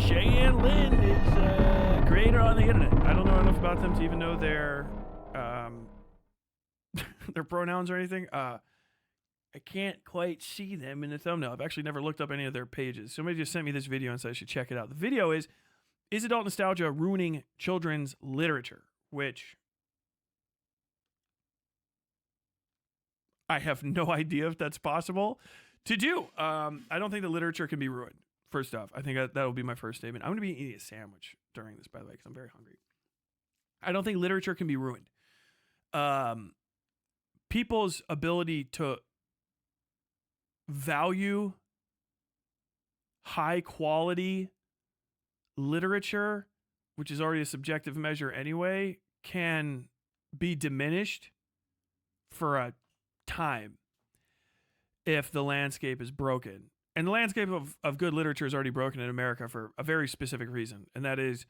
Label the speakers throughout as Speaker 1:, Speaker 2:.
Speaker 1: Cheyenne Lin is a creator on the internet. I don't know enough about them to even know their their pronouns or anything. I can't quite see them in the thumbnail. I've actually never looked up any of their pages. Somebody just sent me this video and said I should check it out. The video is adult nostalgia ruining children's literature? Which I have no idea if that's possible to do. I don't think the literature can be ruined. First off, I think that will be my first statement. I'm going to be eating a sandwich during this, by the way, because I'm very hungry. I don't think literature can be ruined. People's ability to value high quality literature, which is already a subjective measure anyway, can be diminished for a time if the landscape is broken. And the landscape of good literature is already broken in America for a very specific reason. And that is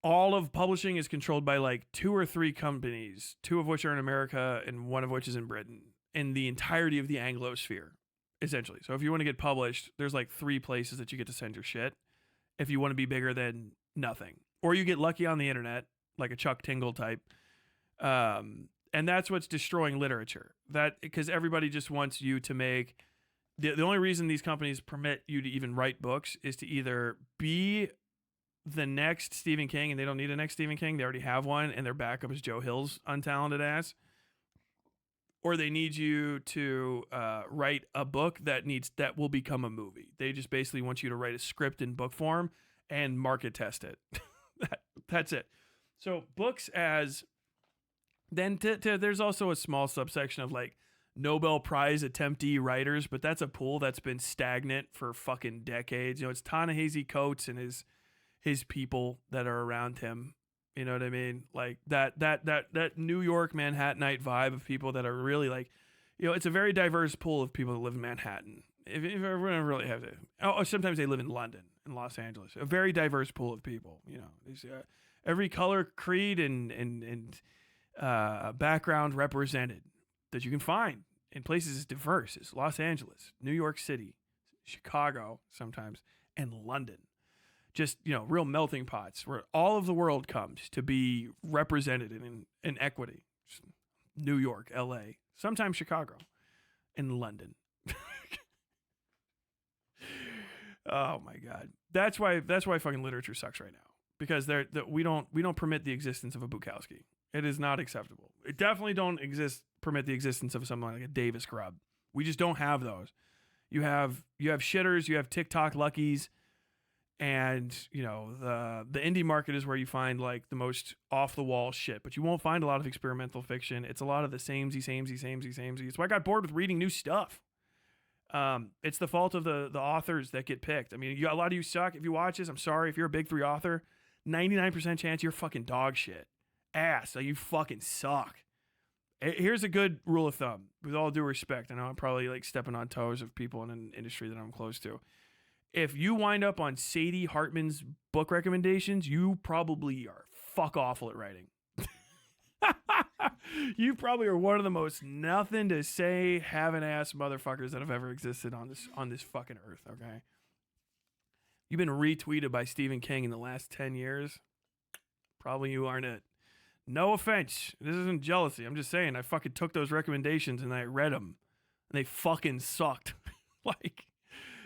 Speaker 1: all of publishing is controlled by like 2 or 3 companies, 2 of which are in America and 1 of which is in Britain, in the entirety of the Anglosphere, essentially. So if you want to get published, there's like 3 places that you get to send your shit if you want to be bigger than nothing. Or you get lucky on the internet, like a Chuck Tingle type. And that's what's destroying literature. That because everybody just wants you to make... The only reason these companies permit you to even write books is to either be the next Stephen King, and they don't need a next Stephen King. They already have one, and their backup is Joe Hill's untalented ass. Or they need you to write a book that will become a movie. They just basically want you to write a script in book form and market test it. That's it. So books as... Then there's also a small subsection of like Nobel Prize attemptee writers, but that's a pool that's been stagnant for fucking decades. You know, it's Ta-Nehisi Coates and his people that are around him. You know what I mean? Like that New York Manhattanite vibe of people that are really like, you know, it's a very diverse pool of people that live in Manhattan. If everyone really have to, sometimes they live in London and Los Angeles. A very diverse pool of people. You know, there's every color, creed, and background represented that you can find in places as diverse as Los Angeles, New York City, Chicago sometimes, and London. Just, you know, real melting pots where all of the world comes to be represented in equity. New York, LA, sometimes Chicago, and London. Oh my God. That's why fucking literature sucks right now. Because we don't permit the existence of a Bukowski. It is not acceptable. It definitely don't permit the existence of something like a Davis Grubb. We just don't have those. You have shitters, you have TikTok luckies, and you know the indie market is where you find like the most off the wall shit. But you won't find a lot of experimental fiction. It's a lot of the samey. It's why I got bored with reading new stuff. It's the fault of the authors that get picked. I mean, a lot of you suck. If you watch this, I'm sorry. If you're a big 3 author, 99% chance you're fucking dog shit. Ass, so you fucking suck. Here's a good rule of thumb, with all due respect. I know I'm probably like stepping on toes of people in an industry that I'm close to. If you wind up on Sadie Hartman's book recommendations, you probably are fuck awful at writing. You probably are one of the most nothing to say, having ass motherfuckers that have ever existed on this fucking earth. Okay, you've been retweeted by Stephen King in the last 10 years. Probably you aren't it. No offense. This isn't jealousy. I'm just saying I fucking took those recommendations and I read them. And they fucking sucked. Like,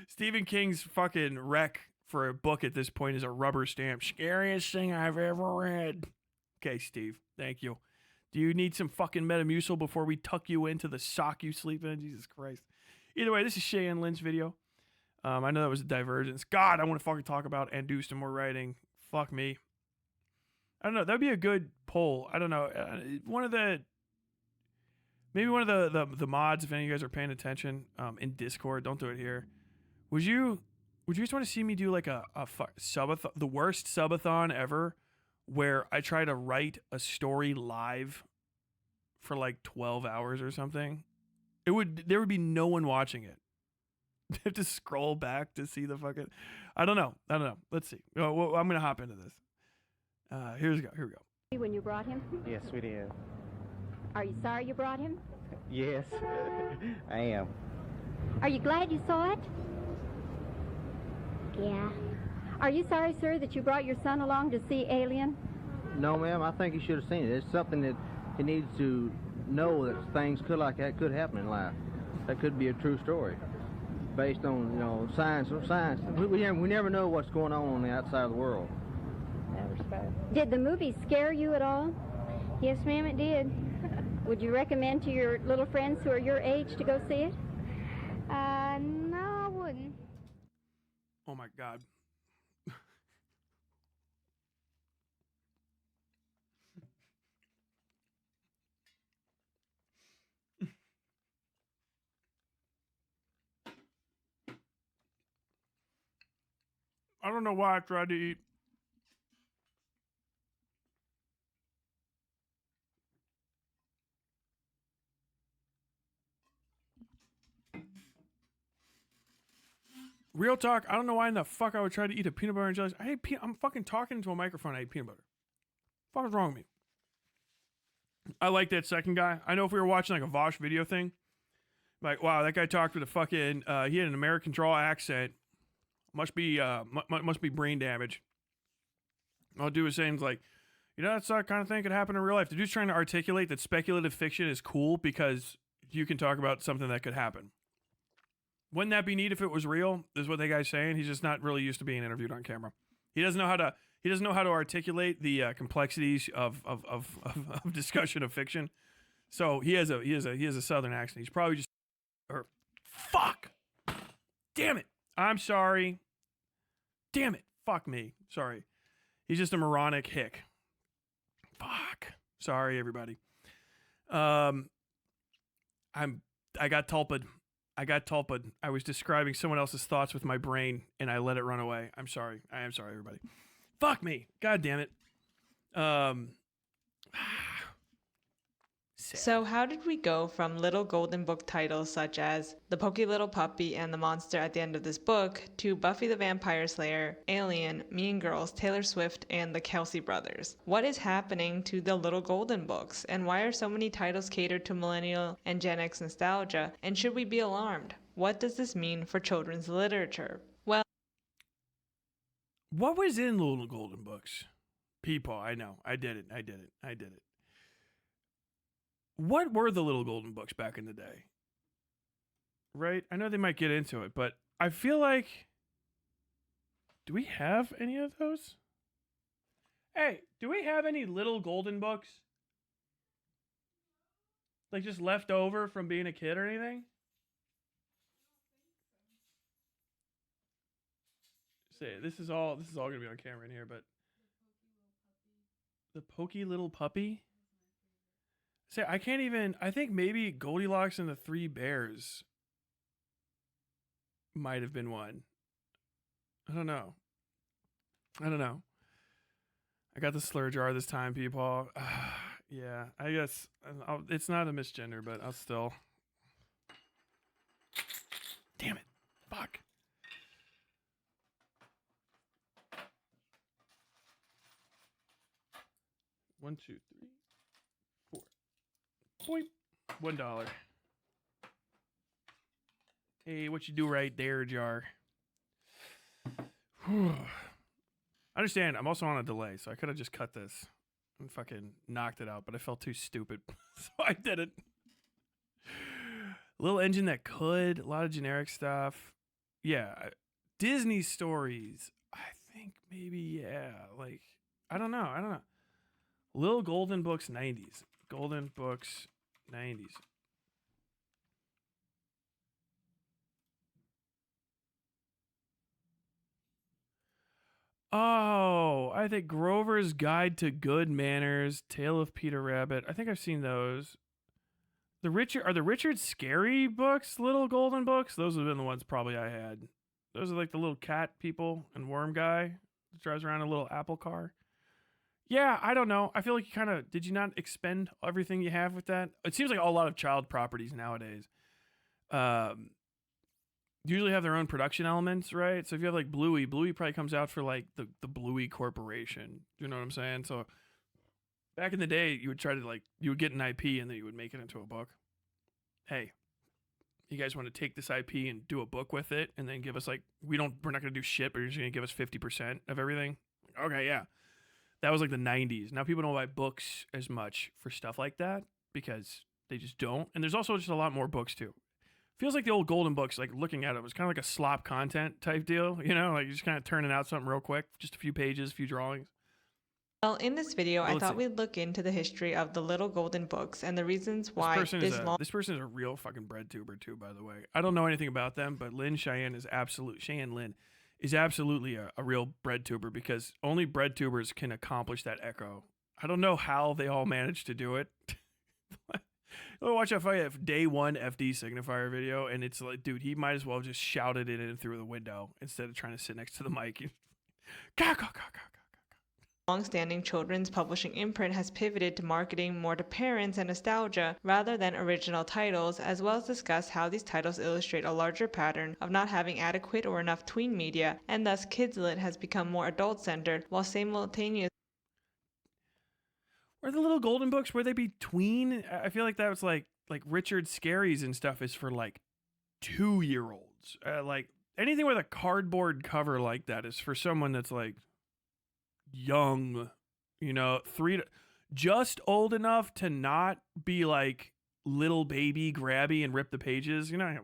Speaker 1: Stephen King's fucking rec for a book at this point is a rubber stamp. Scariest thing I've ever read. Okay, Steve. Thank you. Do you need some fucking Metamucil before we tuck you into the sock you sleep in? Jesus Christ. Either way, this is Cheyenne Lin's video. I know that was a divergence. God, I want to fucking talk about and do some more writing. Fuck me. I don't know. That'd be a good poll. I don't know. One of the mods, if any of you guys are paying attention, in Discord, don't do it here. Would you just want to see me do like a subathon, the worst subathon ever, where I try to write a story live for like 12 hours or something? There would be no one watching it. I have to scroll back to see the fucking. I don't know. Let's see. Well, I'm gonna hop into this. Here we go.
Speaker 2: When you brought him?
Speaker 3: Yes, we did.
Speaker 2: Are you sorry you brought him?
Speaker 3: Yes, I am.
Speaker 2: Are you glad you saw it? Yeah. Are you sorry, sir, that you brought your son along to see Alien?
Speaker 3: No, ma'am. I think he should have seen it. It's something that he needs to know, that things like that could happen in life. That could be a true story, based on, you know, science. Science. We never know what's going on the outside of the world.
Speaker 2: Did the movie scare you at all?
Speaker 4: Yes, ma'am, it did.
Speaker 2: Would you recommend to your little friends who are your age to go see it?
Speaker 4: No, I wouldn't.
Speaker 1: Oh my God. I don't know why I tried to eat. Real talk, I don't know why in the fuck I would try to eat a peanut butter and jelly. I'm fucking talking into a microphone. I ate peanut butter. What the fuck is wrong with me? I like that second guy. I know if we were watching like a Vosh video thing, like, wow, that guy talked with a fucking, he had an American draw accent. Must be brain damage. I'll do his things like, you know, that's that kind of thing could happen in real life. The dude's trying to articulate that speculative fiction is cool because you can talk about something that could happen. Wouldn't that be neat if it was real? Is what that guy's saying. He's just not really used to being interviewed on camera. He doesn't know how to. He doesn't know how to articulate the complexities of discussion of fiction. So he has a southern accent. He's probably just, or fuck, damn it. I'm sorry. Damn it. Fuck me. Sorry. He's just a moronic hick. Fuck. Sorry, everybody. I got tulped. I was describing someone else's thoughts with my brain, and I let it run away. I'm sorry. I am sorry, everybody. Fuck me. God damn it.
Speaker 5: So how did we go from little golden book titles such as The Pokey Little Puppy and the Monster at the End of This Book to Buffy the Vampire Slayer, Alien, Mean Girls, Taylor Swift, and the Kelsey Brothers? What is happening to the little golden books, and why are so many titles catered to millennial and Gen X nostalgia, and should we be alarmed? What does this mean for children's literature? Well,
Speaker 1: what was in Little Golden Books? People, I know. I did it. What were the Little Golden Books back in the day? Right? I know they might get into it, but I feel like... Do we have any of those? Hey, do we have any Little Golden Books? Like just left over from being a kid or anything? Say, this is all gonna be on camera in here, but... The Pokey Little Puppy? Say, I can't even... I think maybe Goldilocks and the Three Bears might have been one. I don't know. I got the slur jar this time, people. Yeah, I guess it's not a misgender, but I'll still... Damn it. Fuck. One, two, three, four. Boing. $1. Hey, what you do right there, jar? I understand. I'm also on a delay, so I could have just cut this and fucking knocked it out, but I felt too stupid, so I did it. Little engine that could. A lot of generic stuff. Yeah. Disney stories. I think maybe, yeah. Like, I don't know. Little Golden Books 90s. Golden Books 90s. Oh, I think Grover's Guide to Good Manners, Tale of Peter Rabbit. I think I've seen those. Are the Richard Scary books Little Golden Books? Those have been the ones probably I had. Those are like the little cat people and worm guy that drives around in a little Apple car. Yeah, I don't know. I feel like did you not expend everything you have with that? It seems like a lot of child properties nowadays usually have their own production elements, right? So if you have like Bluey probably comes out for like the Bluey Corporation. You know what I'm saying? So back in the day, you would get an IP and then you would make it into a book. Hey, you guys want to take this IP and do a book with it and then give us like, we're not going to do shit, but you're just going to give us 50% of everything. Okay, yeah. That was like the 90s. Now people don't buy books as much for stuff like that because they just don't. And there's also just a lot more books too. Feels like the old golden books, like looking at it, was kind of like a slop content type deal, you know, like you're just kind of turning out something real quick, just a few pages, a few drawings.
Speaker 5: Well, in this video, I thought we'd look into the history of the little golden books and the reasons why
Speaker 1: this person is a real fucking bread tuber too, by the way. I don't know anything about them, but Cheyenne Lin is absolutely a real bread tuber because only bread tubers can accomplish that echo. I don't know how they all managed to do it. Watch a day one FD signifier video, and it's like, dude, he might as well have just shouted it in through the window instead of trying to sit next to the mic.
Speaker 5: Long-standing children's publishing imprint has pivoted to marketing more to parents and nostalgia rather than original titles, as well as discuss how these titles illustrate a larger pattern of not having adequate or enough tween media, and thus Kids Lit has become more adult-centered while simultaneously.
Speaker 1: Were the little golden books, where they be tween? I feel like that was like Richard Scarry's and stuff is for like 2-year-olds. Like anything with a cardboard cover like that is for someone that's like young, you know, just old enough to not be like little baby grabby and rip the pages. You know,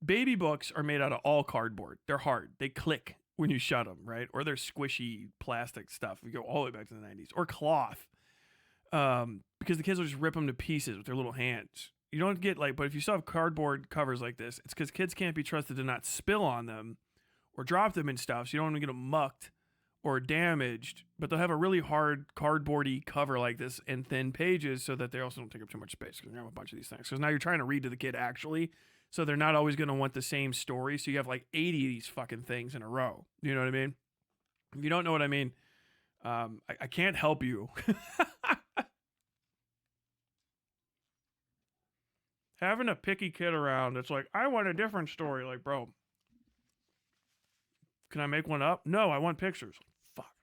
Speaker 1: baby books are made out of all cardboard. They're hard. They click when you shut them, right? Or they're squishy plastic stuff. We go all the way back to the 90s. Or cloth. Because the kids will just rip them to pieces with their little hands. You don't get like, but if you still have cardboard covers like this, it's because kids can't be trusted to not spill on them or drop them and stuff. So you don't want to get them mucked or damaged, but they'll have a really hard cardboardy cover like this and thin pages so that they also don't take up too much space because you have a bunch of these things. Because now you're trying to read to the kid actually, so they're not always going to want the same story. So you have like 80 of these fucking things in a row. You know what I mean? If you don't know what I mean, I can't help you. Having a picky kid around that's like, I want a different story. Like, bro, can I make one up? No, I want pictures. Fuck.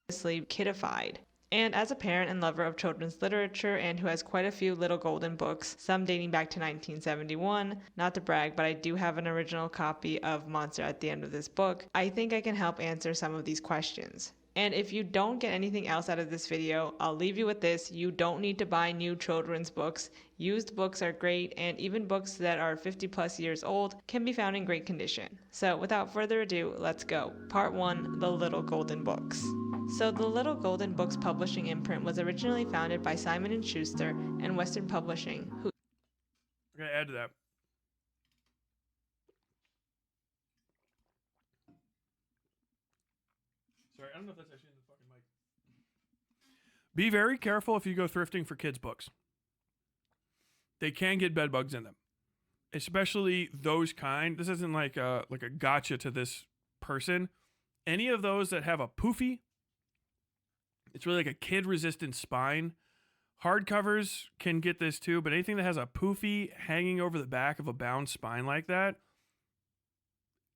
Speaker 5: Kidified. And as a parent and lover of children's literature and who has quite a few little golden books, some dating back to 1971, not to brag, but I do have an original copy of Monster at the end of this book, I think I can help answer some of these questions. And if you don't get anything else out of this video, I'll leave you with this. You don't need to buy new children's books. Used books are great, and even books that are 50 plus years old can be found in great condition. So without further ado, let's go. Part 1, The Little Golden Books. So the Little Golden Books publishing imprint was originally founded by Simon & Schuster and Western Publishing, who...
Speaker 1: I'm going to add to that. Sorry, I don't know if that's actually in the fucking mic. Be very careful if you go thrifting for kids' books. They can get bed bugs in them, especially those kind. This isn't like a gotcha to this person. Any of those that have a poofy, it's really like a kid-resistant spine. Hardcovers can get this too, but anything that has a poofy hanging over the back of a bound spine like that,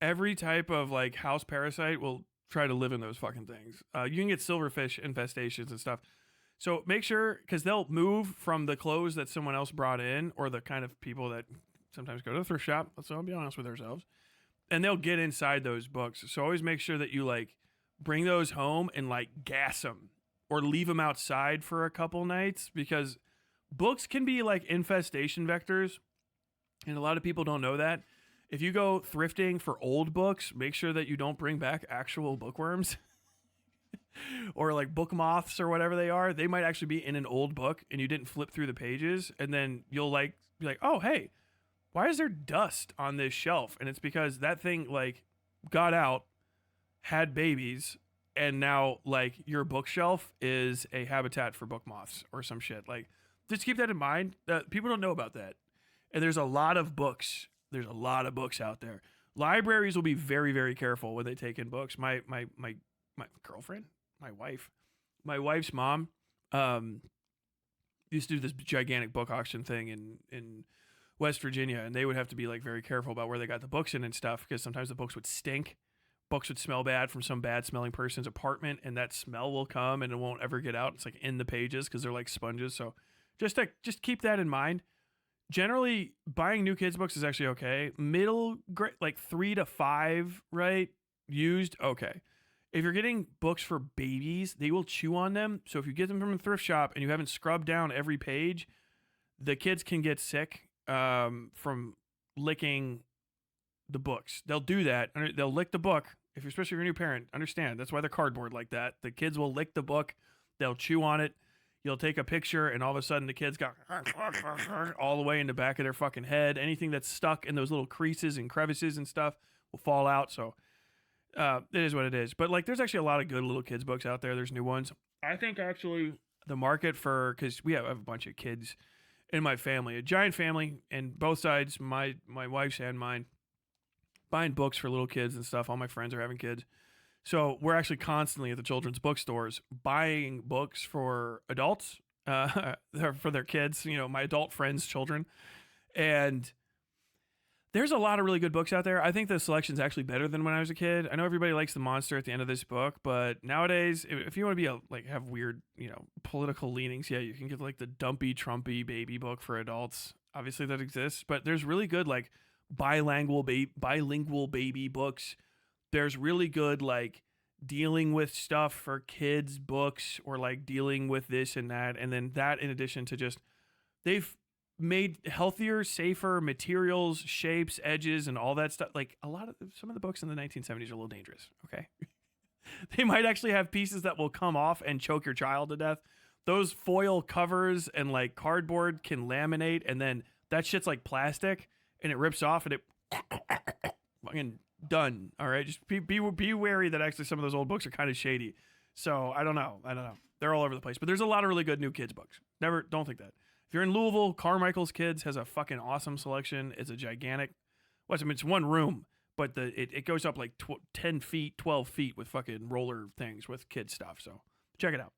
Speaker 1: every type of like house parasite will try to live in those fucking things. You can get silverfish infestations and stuff. So make sure, because they'll move from the clothes that someone else brought in, or the kind of people that sometimes go to the thrift shop. Let's all be honest with ourselves. And they'll get inside those books. So always make sure that you like bring those home and like gas them or leave them outside for a couple nights, because books can be like infestation vectors. And a lot of people don't know that. If you go thrifting for old books, make sure that you don't bring back actual bookworms or like book moths or whatever they are. They might actually be in an old book and you didn't flip through the pages, and then you'll like be like, oh, hey, why is there dust on this shelf? And it's because that thing like got out, had babies, and now like your bookshelf is a habitat for book moths or some shit. Like, just keep that in mind. People don't know about that. And there's a lot of books. There's a lot of books out there. Libraries will be very, very careful when they take in books. My girlfriend, my wife's mom, used to do this gigantic book auction thing in West Virginia, and they would have to be like very careful about where they got the books in and stuff, because sometimes the books would stink. Books would smell bad from some bad smelling person's apartment, and that smell will come and it won't ever get out. It's like in the pages because they're like sponges. So just keep that in mind. generally buying new kids books is actually okay. Middle grade, like 3 to 5, right? Used, okay. If you're getting books for babies, they will chew on them. So if you get them from a thrift shop and you haven't scrubbed down every page, the kids can get sick from licking the books. They'll do that. They'll lick the book. Especially if you're a new parent, understand. That's why they're cardboard like that. The kids will lick the book. They'll chew on it. You'll take a picture, and all of a sudden the kids got all the way in the back of their fucking head. Anything that's stuck in those little creases and crevices and stuff will fall out. So it is what it is. But like, there's actually a lot of good little kids books out there. There's new ones. I think actually the market for, because we have a bunch of kids in my family, a giant family, and both sides, my wife's and mine, buying books for little kids and stuff. All my friends are having kids. So we're actually constantly at the children's bookstores buying books for adults, for their kids, you know, my adult friends' children. And there's a lot of really good books out there. I think the selection's actually better than when I was a kid. I know everybody likes the monster at the end of this book, but nowadays, if you want to be have weird, you know, political leanings, yeah, you can get like the dumpy, Trumpy baby book for adults. Obviously that exists, but there's really good like bilingual baby books. There's really good like dealing with stuff for kids books, or like dealing with this and that, and then that in addition to just they've made healthier, safer materials, shapes, edges, and all that stuff. Like some of the books in the 1970s are a little dangerous. Okay. They might actually have pieces that will come off and choke your child to death. Those foil covers and like cardboard can laminate, and then that shit's like plastic and it rips off and it fucking done. All right. Just be wary that actually some of those old books are kind of shady. So I don't know. They're all over the place, but there's a lot of really good new kids books. Don't think that. If you're in Louisville, Carmichael's Kids has a fucking awesome selection. It's a gigantic, it's one room, but it goes up like 10 feet, 12 feet with fucking roller things with kid stuff. So check it out.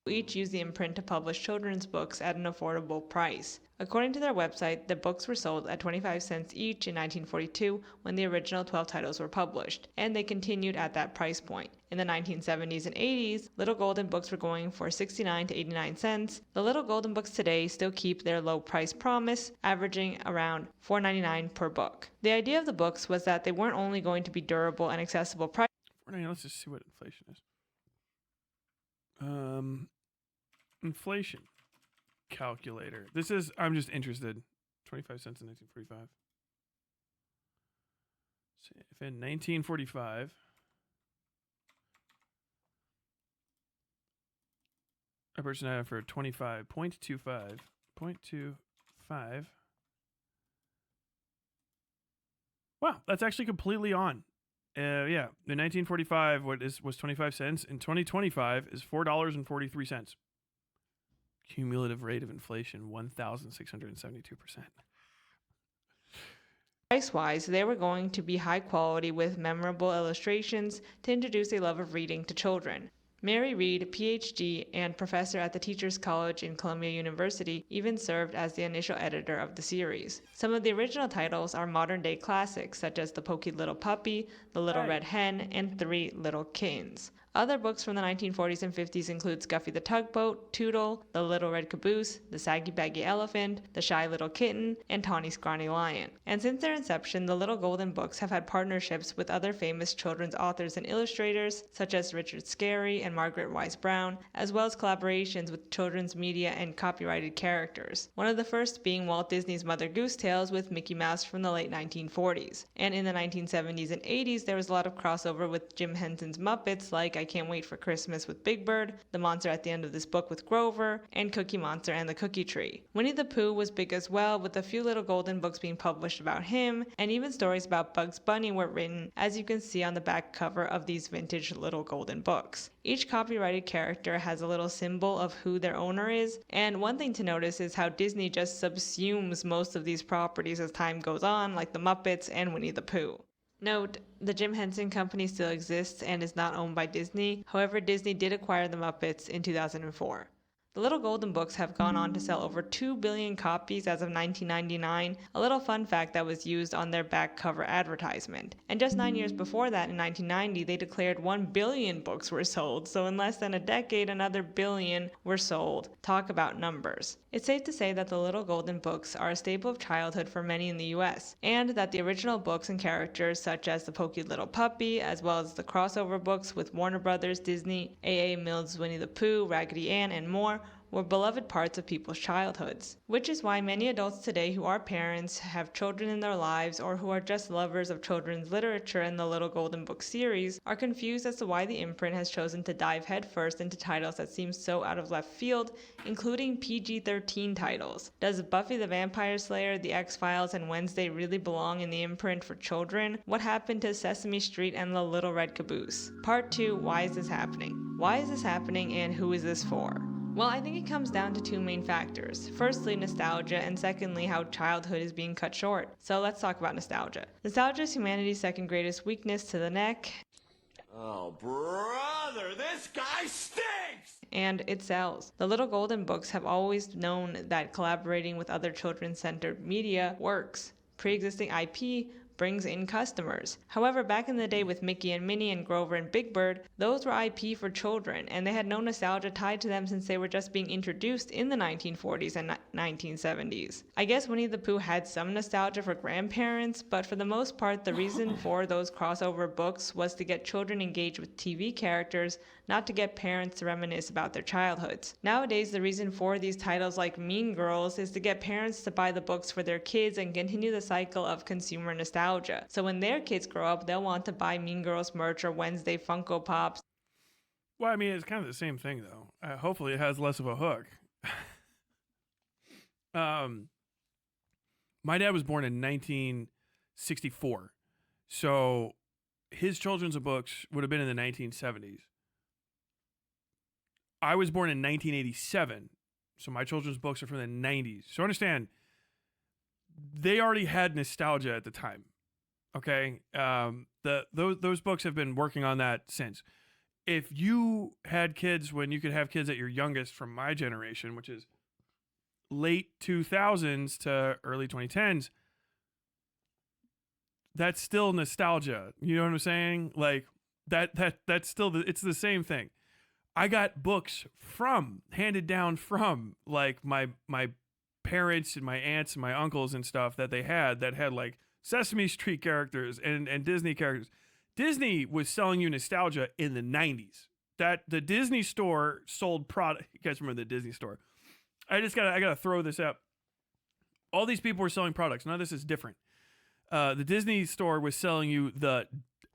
Speaker 5: Each use the imprint to publish children's books at an affordable price. According to their website, the books were sold at 25 cents each in 1942 when the original 12 titles were published, and they continued at that price point. In the 1970s and 80s, Little Golden books were going for 69 to 89 cents. The Little Golden books today still keep their low price promise, averaging around $4.99 per book. The idea of the books was that they weren't only going to be durable and accessible price.
Speaker 1: Let's just see what inflation is. Inflation calculator. I'm just interested. 25 cents in 1945. See, if in 1945, I purchased an item for 25.25. Wow, that's actually completely on. Yeah, in 1945, was 25 cents. In 2025 is $4.43. Cumulative rate of inflation, 1,672%.
Speaker 5: Price-wise, they were going to be high quality with memorable illustrations to introduce a love of reading to children. Mary Reed, PhD and professor at the Teachers College in Columbia University, even served as the initial editor of the series. Some of the original titles are modern-day classics such as The Pokey Little Puppy, The Little Red Hen, and Three Little Kittens. Other books from the 1940s and 50s include Scuffy the Tugboat, Toodle, The Little Red Caboose, The Saggy Baggy Elephant, The Shy Little Kitten, and Tawny Scrawny Lion. And since their inception, the Little Golden books have had partnerships with other famous children's authors and illustrators, such as Richard Scarry and Margaret Wise Brown, as well as collaborations with children's media and copyrighted characters. One of the first being Walt Disney's Mother Goose Tales with Mickey Mouse from the late 1940s. And in the 1970s and 80s, there was a lot of crossover with Jim Henson's Muppets, like I Can't Wait for Christmas with Big Bird, The Monster at the End of This Book with Grover, and Cookie Monster and the Cookie Tree. Winnie the Pooh was big as well, with a few Little Golden books being published about him, and even stories about Bugs Bunny were written, as you can see on the back cover of these vintage Little Golden books. Each copyrighted character has a little symbol of who their owner is, and one thing to notice is how Disney just subsumes most of these properties as time goes on, like the Muppets and Winnie the Pooh. Note, the Jim Henson Company still exists and is not owned by Disney. However, Disney did acquire the Muppets in 2004. The Little Golden Books have gone on to sell over 2 billion copies as of 1999, a little fun fact that was used on their back cover advertisement. And just 9 years before that, in 1990, they declared 1 billion books were sold, so in less than a decade, another billion were sold. Talk about numbers. It's safe to say that the Little Golden Books are a staple of childhood for many in the US, and that the original books and characters such as the Pokey Little Puppy, as well as the crossover books with Warner Brothers, Disney, A.A. Milne's Winnie the Pooh, Raggedy Ann, and more, were beloved parts of people's childhoods. Which is why many adults today who are parents, have children in their lives, or who are just lovers of children's literature and the Little Golden Book series are confused as to why the imprint has chosen to dive headfirst into titles that seem so out of left field, including PG-13 titles. Does Buffy the Vampire Slayer, The X-Files, and Wednesday really belong in the imprint for children? What happened to Sesame Street and the Little Red Caboose? Part 2, why is this happening? Why is this happening and who is this for? Well, I think it comes down to two main factors. Firstly, nostalgia, and secondly, how childhood is being cut short. So let's talk about nostalgia. Nostalgia is humanity's second greatest weakness to the neck.
Speaker 6: Oh, brother, this guy stinks!
Speaker 5: And it sells. The Little Golden Books have always known that collaborating with other children-centered media works. Pre-existing IP brings in customers. However, back in the day with Mickey and Minnie and Grover and Big Bird, those were IP for children, and they had no nostalgia tied to them since they were just being introduced in the 1940s and 1970s. I guess Winnie the Pooh had some nostalgia for grandparents, but for the most part, the reason for those crossover books was to get children engaged with TV characters, not to get parents to reminisce about their childhoods. Nowadays, the reason for these titles like Mean Girls is to get parents to buy the books for their kids and continue the cycle of consumer nostalgia. So when their kids grow up, they'll want to buy Mean Girls merch or Wednesday Funko Pops.
Speaker 1: Well, I mean, it's kind of the same thing, though. Hopefully it has less of a hook. My dad was born in 1964. So his children's books would have been in the 1970s. I was born in 1987. So my children's books are from the 90s. So understand, they already had nostalgia at the time. Okay, those books have been working on that since. If you had kids when you could have kids at your youngest from my generation, which is late 2000s to early 2010s, that's still nostalgia. You know what I'm saying? Like that's still it's the same thing. I got books handed down from like my parents and my aunts and my uncles and stuff that had like Sesame Street characters and Disney characters. Disney was selling you nostalgia in the 90s. That the Disney store sold product. You guys remember the Disney store? I gotta throw this up. All these people were selling products. None of this is different. The Disney store was selling you the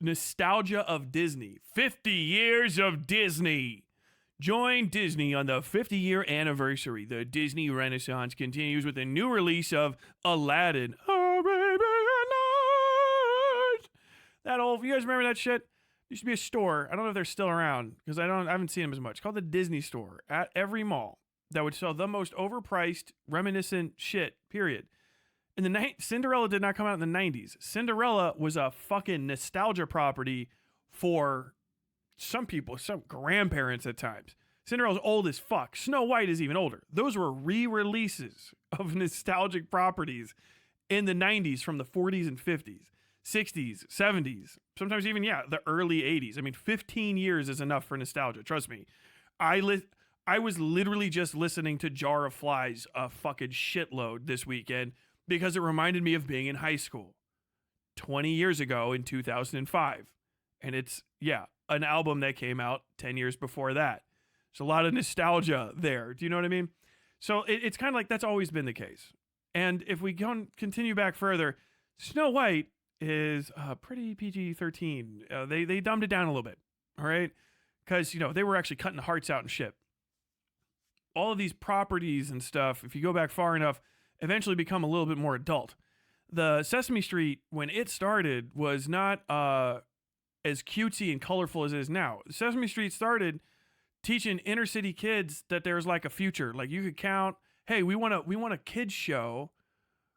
Speaker 1: nostalgia of Disney. 50 years of Disney. Join Disney on the 50-year anniversary. The Disney Renaissance continues with a new release of Aladdin. That old, you guys remember that shit? Used to be a store. I don't know if they're still around because I haven't seen them as much. Called the Disney Store at every mall that would sell the most overpriced, reminiscent shit. Period. In the Cinderella did not come out in the 90s. Cinderella was a fucking nostalgia property for some people, some grandparents at times. Cinderella's old as fuck. Snow White is even older. Those were re-releases of nostalgic properties in the 90s from the 40s and 50s. 60s, 70s, sometimes even, the early 80s. I mean, 15 years is enough for nostalgia. Trust me. I was literally just listening to Jar of Flies a fucking shitload this weekend because it reminded me of being in high school 20 years ago in 2005. And it's, an album that came out 10 years before that. There's a lot of nostalgia there. Do you know what I mean? So it's kind of like that's always been the case. And if we continue back further, Snow White is pretty PG-13. They dumbed it down a little bit, all right? Because, they were actually cutting hearts out and shit. All of these properties and stuff, if you go back far enough, eventually become a little bit more adult. The Sesame Street, when it started, was not as cutesy and colorful as it is now. Sesame Street started teaching inner city kids that there's like a future. Like you could count, hey, we want a kids show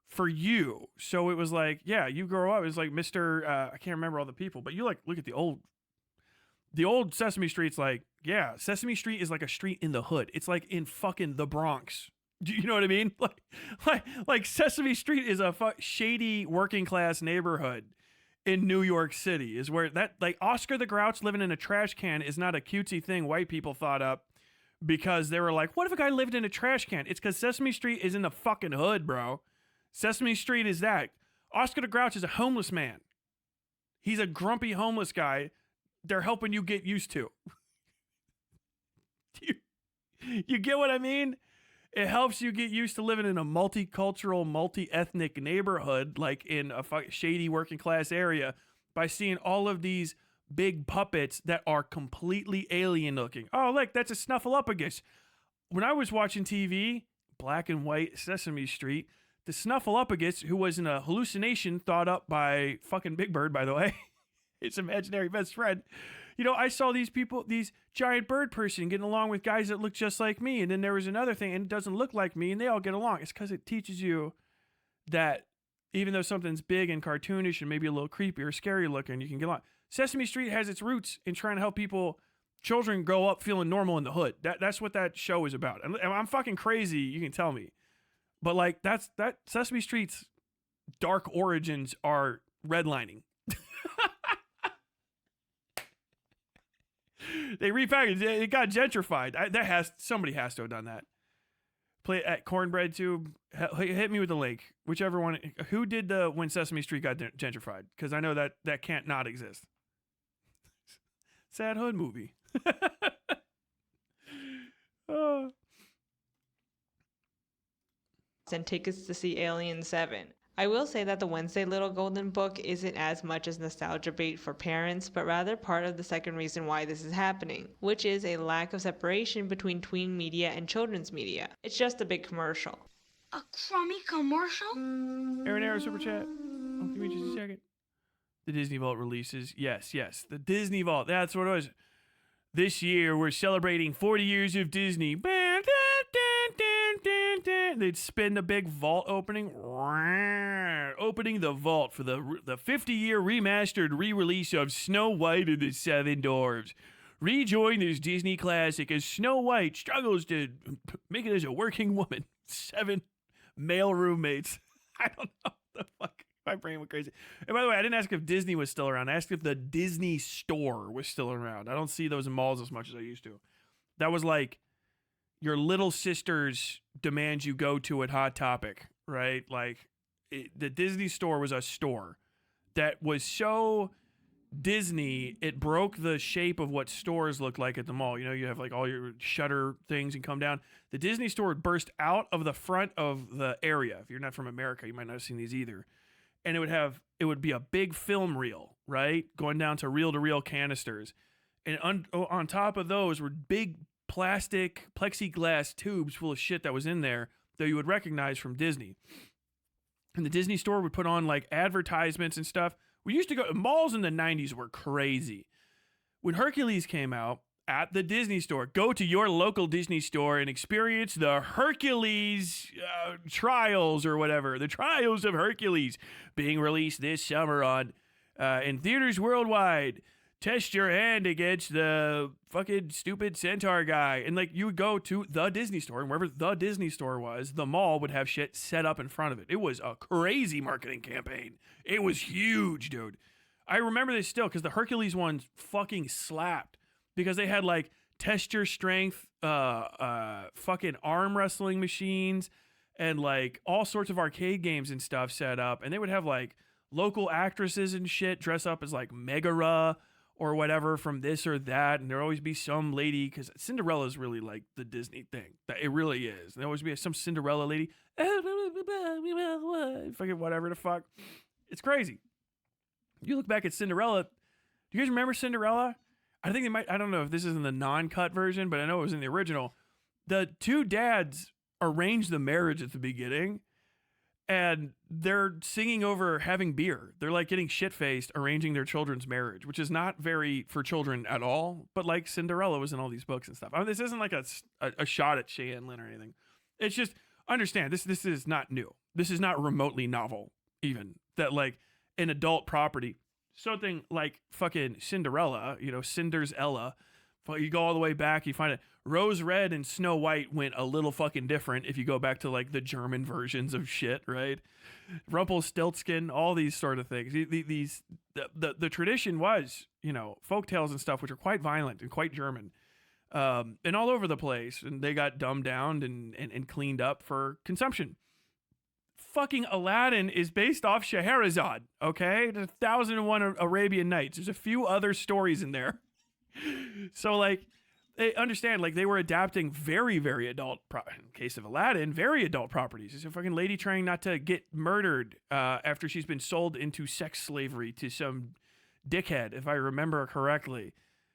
Speaker 1: for you. So it was like, you grow up. It's like Mr. I can't remember all the people, but you like look at the The old Sesame Street's like, yeah, Sesame Street is like a street in the hood. It's like in fucking the Bronx. Do you know what I mean? Like Sesame Street is a shady working class neighborhood in New York City. Is where that, like, Oscar the Grouch living in a trash can is not a cutesy thing white people thought up because they were like, what if a guy lived in a trash can? It's because Sesame Street is in the fucking hood, bro. Sesame Street is that. Oscar the Grouch is a homeless man. He's a grumpy homeless guy they're helping you get used to. You get what I mean? It helps you get used to living in a multicultural, multi-ethnic neighborhood, like in a shady working class area, by seeing all of these big puppets that are completely alien looking. Oh, look, that's a Snuffleupagus. When I was watching TV, black and white Sesame Street, the Snuffleupagus, who was in a hallucination thought up by fucking Big Bird, by the way, its imaginary best friend. You know, I saw these people, these giant bird person getting along with guys that look just like me. And then there was another thing and it doesn't look like me and they all get along. It's because it teaches you that even though something's big and cartoonish and maybe a little creepy or scary looking, you can get along. Sesame Street has its roots in trying to help children grow up feeling normal in the hood. That's what that show is about. And I'm fucking crazy, you can tell me. But like that Sesame Street's dark origins are redlining. They repackaged it. It got gentrified. Somebody has to have done that. Play it at Cornbread Tube. Hit me with the link. Whichever one. Who did when Sesame Street got gentrified? Because I know that can't not exist. Sad hood movie.
Speaker 5: And tickets to see Alien 7. I will say that the Wednesday Little Golden Book isn't as much as nostalgia bait for parents, but rather part of the second reason why this is happening, which is a lack of separation between tween media and children's media. It's just a big commercial.
Speaker 7: A crummy commercial?
Speaker 1: Aaron Arrow Super Chat. Oh, give me just a second. The Disney Vault releases. Yes. The Disney Vault. That's what it was. This year, we're celebrating 40 years of Disney. They'd spin a big vault opening. Opening the vault for the 50-year remastered re-release of Snow White and the Seven Dwarfs. Rejoin this Disney classic as Snow White struggles to make it as a working woman. 7 male roommates. I don't know what the fuck. My brain went crazy. And by the way, I didn't ask if Disney was still around. I asked if the Disney store was still around. I don't see those in malls as much as I used to. That was like your little sister's demand you go to at Hot Topic, right? Like the Disney store was a store that was so Disney, it broke the shape of what stores look like at the mall. You know, you have like all your shutter things and come down. The Disney store would burst out of the front of the area. If you're not from America, you might not have seen these either. And it would be a big film reel, right? Going down to reel canisters. And on top of those were big plastic plexiglass tubes full of shit that was in there that you would recognize from Disney. And the Disney store would put on like advertisements and stuff. We used to go, malls in the 90s were crazy. When Hercules came out at the Disney store, go to your local Disney store and experience the Hercules trials or whatever. The Trials of Hercules being released this summer on in theaters worldwide. Test your hand against the fucking stupid centaur guy. And like you would go to the Disney store, and wherever the Disney store was, the mall would have shit set up in front of it. It was a crazy marketing campaign. It was huge, dude. I remember this still because the Hercules ones fucking slapped because they had like test your strength, fucking arm wrestling machines and like all sorts of arcade games and stuff set up. And they would have like local actresses and shit dress up as like Megara or whatever from this or that, and there'd always be some lady, because Cinderella is really like the Disney thing. It really is. There'd always be some Cinderella lady, fucking whatever the fuck. It's crazy. You look back at Cinderella. Do you guys remember Cinderella? I think they might. I don't know if this is in the non-cut version, but I know it was in the original. The two dads arranged the marriage at the beginning. And they're singing over having beer. They're like getting shit-faced, arranging their children's marriage, which is not very for children at all. But like Cinderella was in all these books and stuff. I mean, this isn't like a shot at Cheyenne Lin or anything. It's just, understand, this is not new. This is not remotely novel, even. That like an adult property something like fucking Cinderella, Cinder's Ella. You go all the way back, you find it. Rose Red and Snow White went a little fucking different if you go back to like the German versions of shit, right? Rumpelstiltskin, all these sort of things. The tradition was, folk tales and stuff, which are quite violent and quite German, and all over the place. And they got dumbed down and cleaned up for consumption. Fucking Aladdin is based off Scheherazade, okay? The 1001 Arabian Nights. There's a few other stories in there. So, like, they understand, like, they were adapting very, very adult, in case of Aladdin, very adult properties. It's a fucking lady trying not to get murdered after she's been sold into sex slavery to some dickhead, if I remember correctly.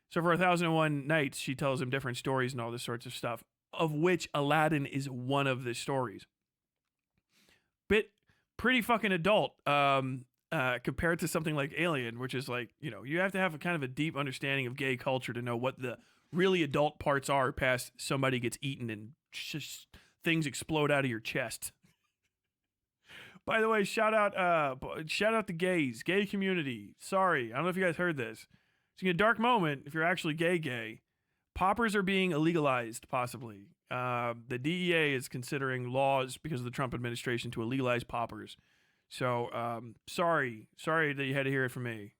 Speaker 1: So for 1001 Nights, she tells him different stories and all this sorts of stuff, of which Aladdin is one of the stories. Pretty fucking adult compared to something like Alien, which is like, you have to have a kind of a deep understanding of gay culture to know what the really adult parts are past somebody gets eaten and just things explode out of your chest. By the way, shout out the gays, gay community. Sorry, I don't know if you guys heard this. It's a dark moment if you're actually gay. Poppers are being illegalized, possibly. The DEA is considering laws because of the Trump administration to legalize poppers. So, sorry that you had to hear it from me.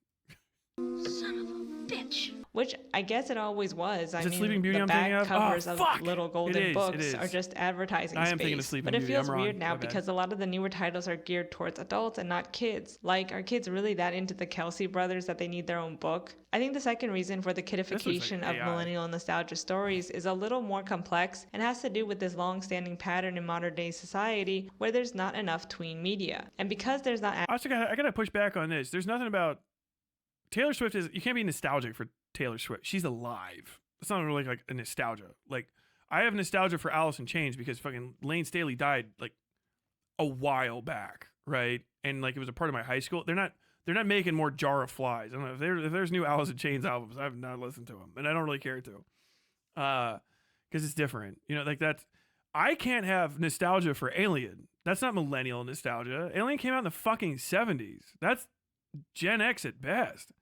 Speaker 7: Son of a bitch.
Speaker 5: Which I guess it always was.
Speaker 1: Is it Sleeping Beauty
Speaker 5: the
Speaker 1: I'm thinking
Speaker 5: back
Speaker 1: of?
Speaker 5: covers
Speaker 1: Oh,
Speaker 5: of
Speaker 1: fuck!
Speaker 5: Little Golden
Speaker 1: It
Speaker 5: Books
Speaker 1: is.
Speaker 5: are just advertising
Speaker 1: I
Speaker 5: space.
Speaker 1: am thinking of Sleeping
Speaker 5: but it
Speaker 1: Beauty.
Speaker 5: feels
Speaker 1: I'm wrong.
Speaker 5: weird now
Speaker 1: My bad.
Speaker 5: because a lot of the newer titles are geared towards adults and not kids. Like, are kids really that into the Kelsey brothers that they need their own book? I think the second reason for the kidification of
Speaker 1: AI.
Speaker 5: millennial nostalgia stories is a little more complex and has to do with this long-standing pattern in modern-day society where there's not enough tween media. And because there's not...
Speaker 1: I gotta push back on this. There's nothing about Taylor Swift you can't be nostalgic for Taylor Swift. She's alive. It's not really like a nostalgia. Like, I have nostalgia for Alice in Chains because fucking Lane Staley died like a while back, right? And like it was a part of my high school. They're not making more Jar of Flies. I don't know if there's new Alice in Chains albums. I've not listened to them, and I don't really care to, because it's different. Like that's. I can't have nostalgia for Alien. That's not millennial nostalgia. Alien came out in the fucking 70s. That's Gen X at best.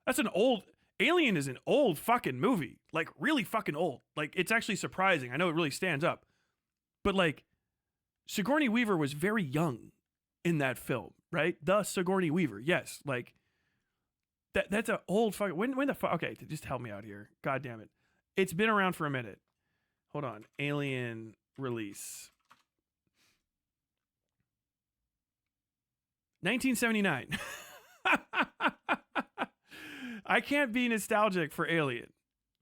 Speaker 1: That's an old. Alien is an old fucking movie. Like, really fucking old. Like, it's actually surprising. I know it really stands up. But, like, Sigourney Weaver was very young in that film, right? The Sigourney Weaver. Yes. Like, that's an old fucking... When the fuck... Okay, just help me out here. God damn it. It's been around for a minute. Hold on. Alien release. 1979. I can't be nostalgic for Alien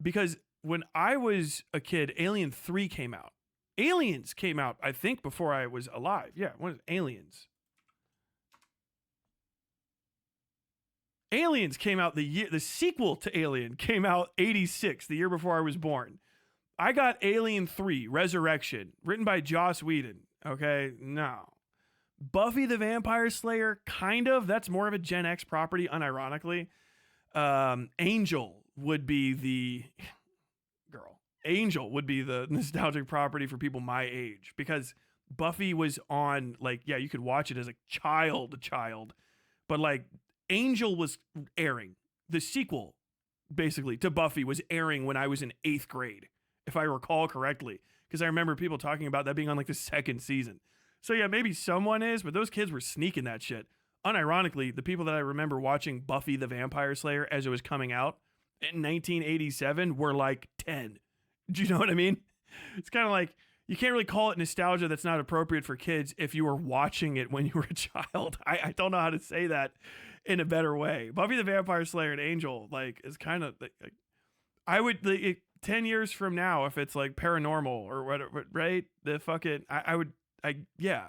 Speaker 1: because when I was a kid, Alien 3 came out. Aliens came out, I think, before I was alive. Yeah, what is Aliens? Aliens came out the sequel to Alien came out 86, the year before I was born. I got Alien 3, Resurrection, written by Joss Whedon. Okay, no. Buffy the Vampire Slayer, kind of. That's more of a Gen X property, unironically. Angel would be the nostalgic property for people my age because Buffy was on, like, yeah, you could watch it as a child, but like Angel was airing. The sequel, basically, to Buffy was airing when I was in 8th grade, if I recall correctly, because I remember people talking about that being on like the 2nd season. So yeah, maybe someone is, but those kids were sneaking that shit. Unironically, the people that I remember watching Buffy the Vampire Slayer as it was coming out in 1987 were like 10. Do you know what I mean? It's kind of like, you can't really call it nostalgia that's not appropriate for kids if you were watching it when you were a child. I don't know how to say that in a better way. Buffy the Vampire Slayer and Angel, like, is kind of, like, I would, like, 10 years from now, if it's like paranormal or whatever, right? The fucking, yeah.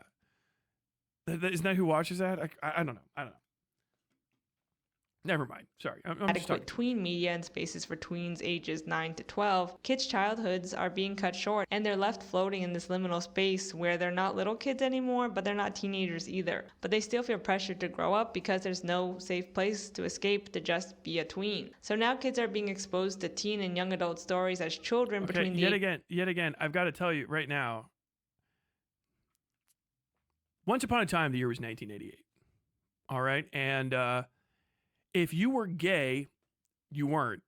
Speaker 1: Isn't that who watches that? I don't know. Never mind. Sorry. I'm just
Speaker 5: Adequate
Speaker 1: talking.
Speaker 5: tween media and spaces for tweens ages 9 to 12, kids' childhoods are being cut short and they're left floating in this liminal space where they're not little kids anymore, but they're not teenagers either. But they still feel pressured to grow up because there's no safe place to escape to just be a tween. So now kids are being exposed to teen and young adult stories as children between the...
Speaker 1: Yet again, I've got to tell you right now, once upon a time, the year was 1988. All right? And if you were gay, you weren't.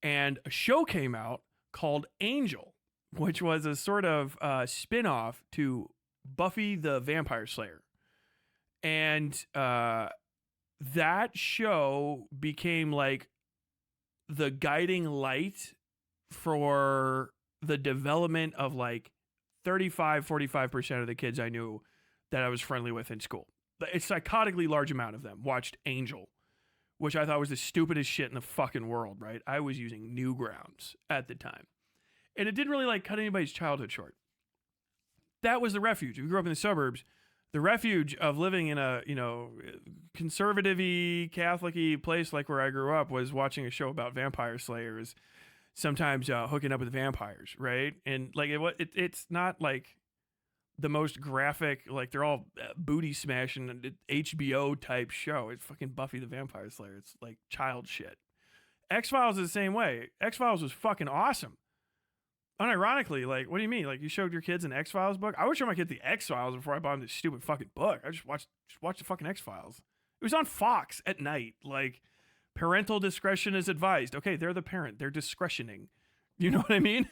Speaker 1: And a show came out called Angel, which was a sort of spin-off to Buffy the Vampire Slayer. And that show became like the guiding light for the development of like 45% of the kids I knew that I was friendly with in school. A psychotically large amount of them watched Angel, which I thought was the stupidest shit in the fucking world, right? I was using Newgrounds at the time. And it didn't really like cut anybody's childhood short. That was the refuge. If you grew up in the suburbs, the refuge of living in a, conservative-y, Catholic-y place like where I grew up was watching a show about vampire slayers, sometimes hooking up with vampires, right? And like it's not like the most graphic, like they're all booty smashing HBO type show. It's fucking Buffy the Vampire Slayer. It's like child shit. X-Files is the same way. X-Files was fucking awesome. Unironically, like, what do you mean? Like, you showed your kids an X-Files book? I would show my kid the X-Files before I bought them this stupid fucking book. I just watched the fucking X-Files. It was on Fox at night. Like, parental discretion is advised. Okay, they're the parent. They're discretioning. You know what I mean?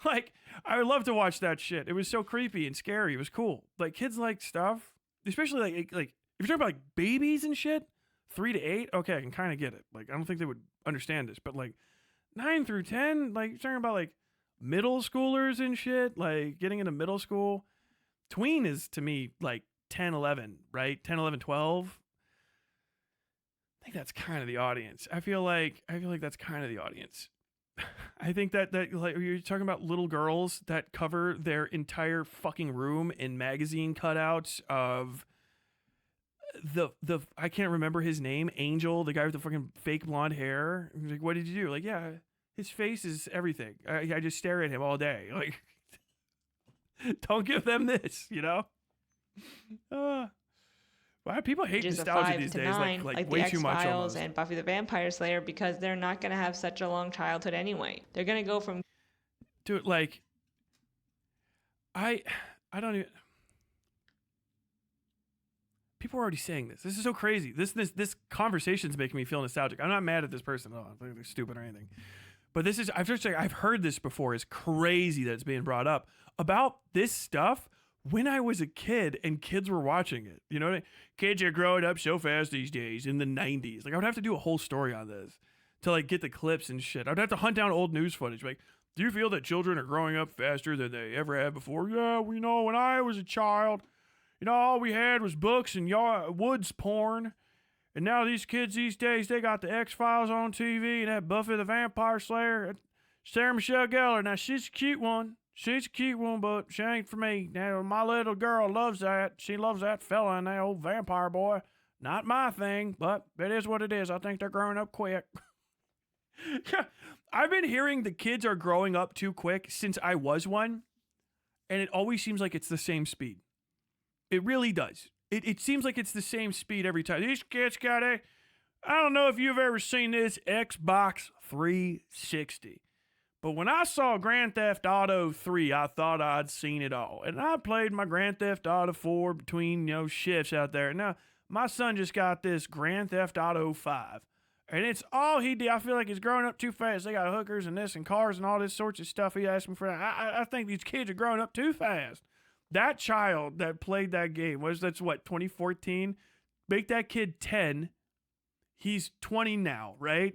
Speaker 1: Like, I would love to watch that shit. It was so creepy and scary. It was cool. Like, kids like stuff, especially like if you're talking about like babies and shit, 3 to 8, okay, I can kind of get it. Like, I don't think they would understand this, but like 9 through 10, like you're talking about like middle schoolers and shit, like getting into middle school. Tween is to me like 10, 11, right? 10, 11, 12. I think that's kind of the audience. I feel like that's kind of the audience. I think that like you're talking about little girls that cover their entire fucking room in magazine cutouts of the I can't remember his name, Angel, the guy with the fucking fake blonde hair. Like, what did you do? Like, yeah, his face is everything. I just stare at him all day. Like, don't give them this, Why people hate
Speaker 5: Ages of
Speaker 1: nostalgia
Speaker 5: 5
Speaker 1: these
Speaker 5: to
Speaker 1: days?
Speaker 5: 9,
Speaker 1: Like
Speaker 5: the
Speaker 1: way too much
Speaker 5: X-Files
Speaker 1: almost.
Speaker 5: and Buffy the Vampire Slayer, because they're not going to have such a long childhood anyway. They're going to go from
Speaker 1: Dude, like, I don't even. People are already saying this. This is so crazy. This conversation's making me feel nostalgic. I'm not mad at this person. I don't think they're stupid or anything. But this is, I've heard this before. It's crazy that it's being brought up about this stuff when I was a kid and kids were watching it. You know what I mean? Kids are growing up so fast these days in the 90s. Like, I would have to do a whole story on this to like get the clips and shit. I would have to hunt down old news footage. Like, do you feel that children are growing up faster than they ever had before? Yeah, we know when I was a child, all we had was books and woods porn. And now these kids these days, they got the X-Files on TV and that Buffy the Vampire Slayer. Sarah Michelle Gellar. Now, she's a cute one. She's a cute one, but she ain't for me. Now, my little girl loves that. She loves that fella and that old vampire boy. Not my thing, but it is what it is. I think they're growing up quick. I've been hearing the kids are growing up too quick since I was one, and it always seems like it's the same speed. It really does. It seems like it's the same speed every time. These kids got I don't know if you've ever seen this Xbox 360. But when I saw Grand Theft Auto 3, I thought I'd seen it all. And I played my Grand Theft Auto 4 between, shifts out there. Now, my son just got this Grand Theft Auto 5. And it's all he did. I feel like he's growing up too fast. They got hookers and this and cars and all this sorts of stuff. He asked me for that. I think these kids are growing up too fast. That child that played that game, that's what, 2014? Make that kid 10. He's 20 now, right?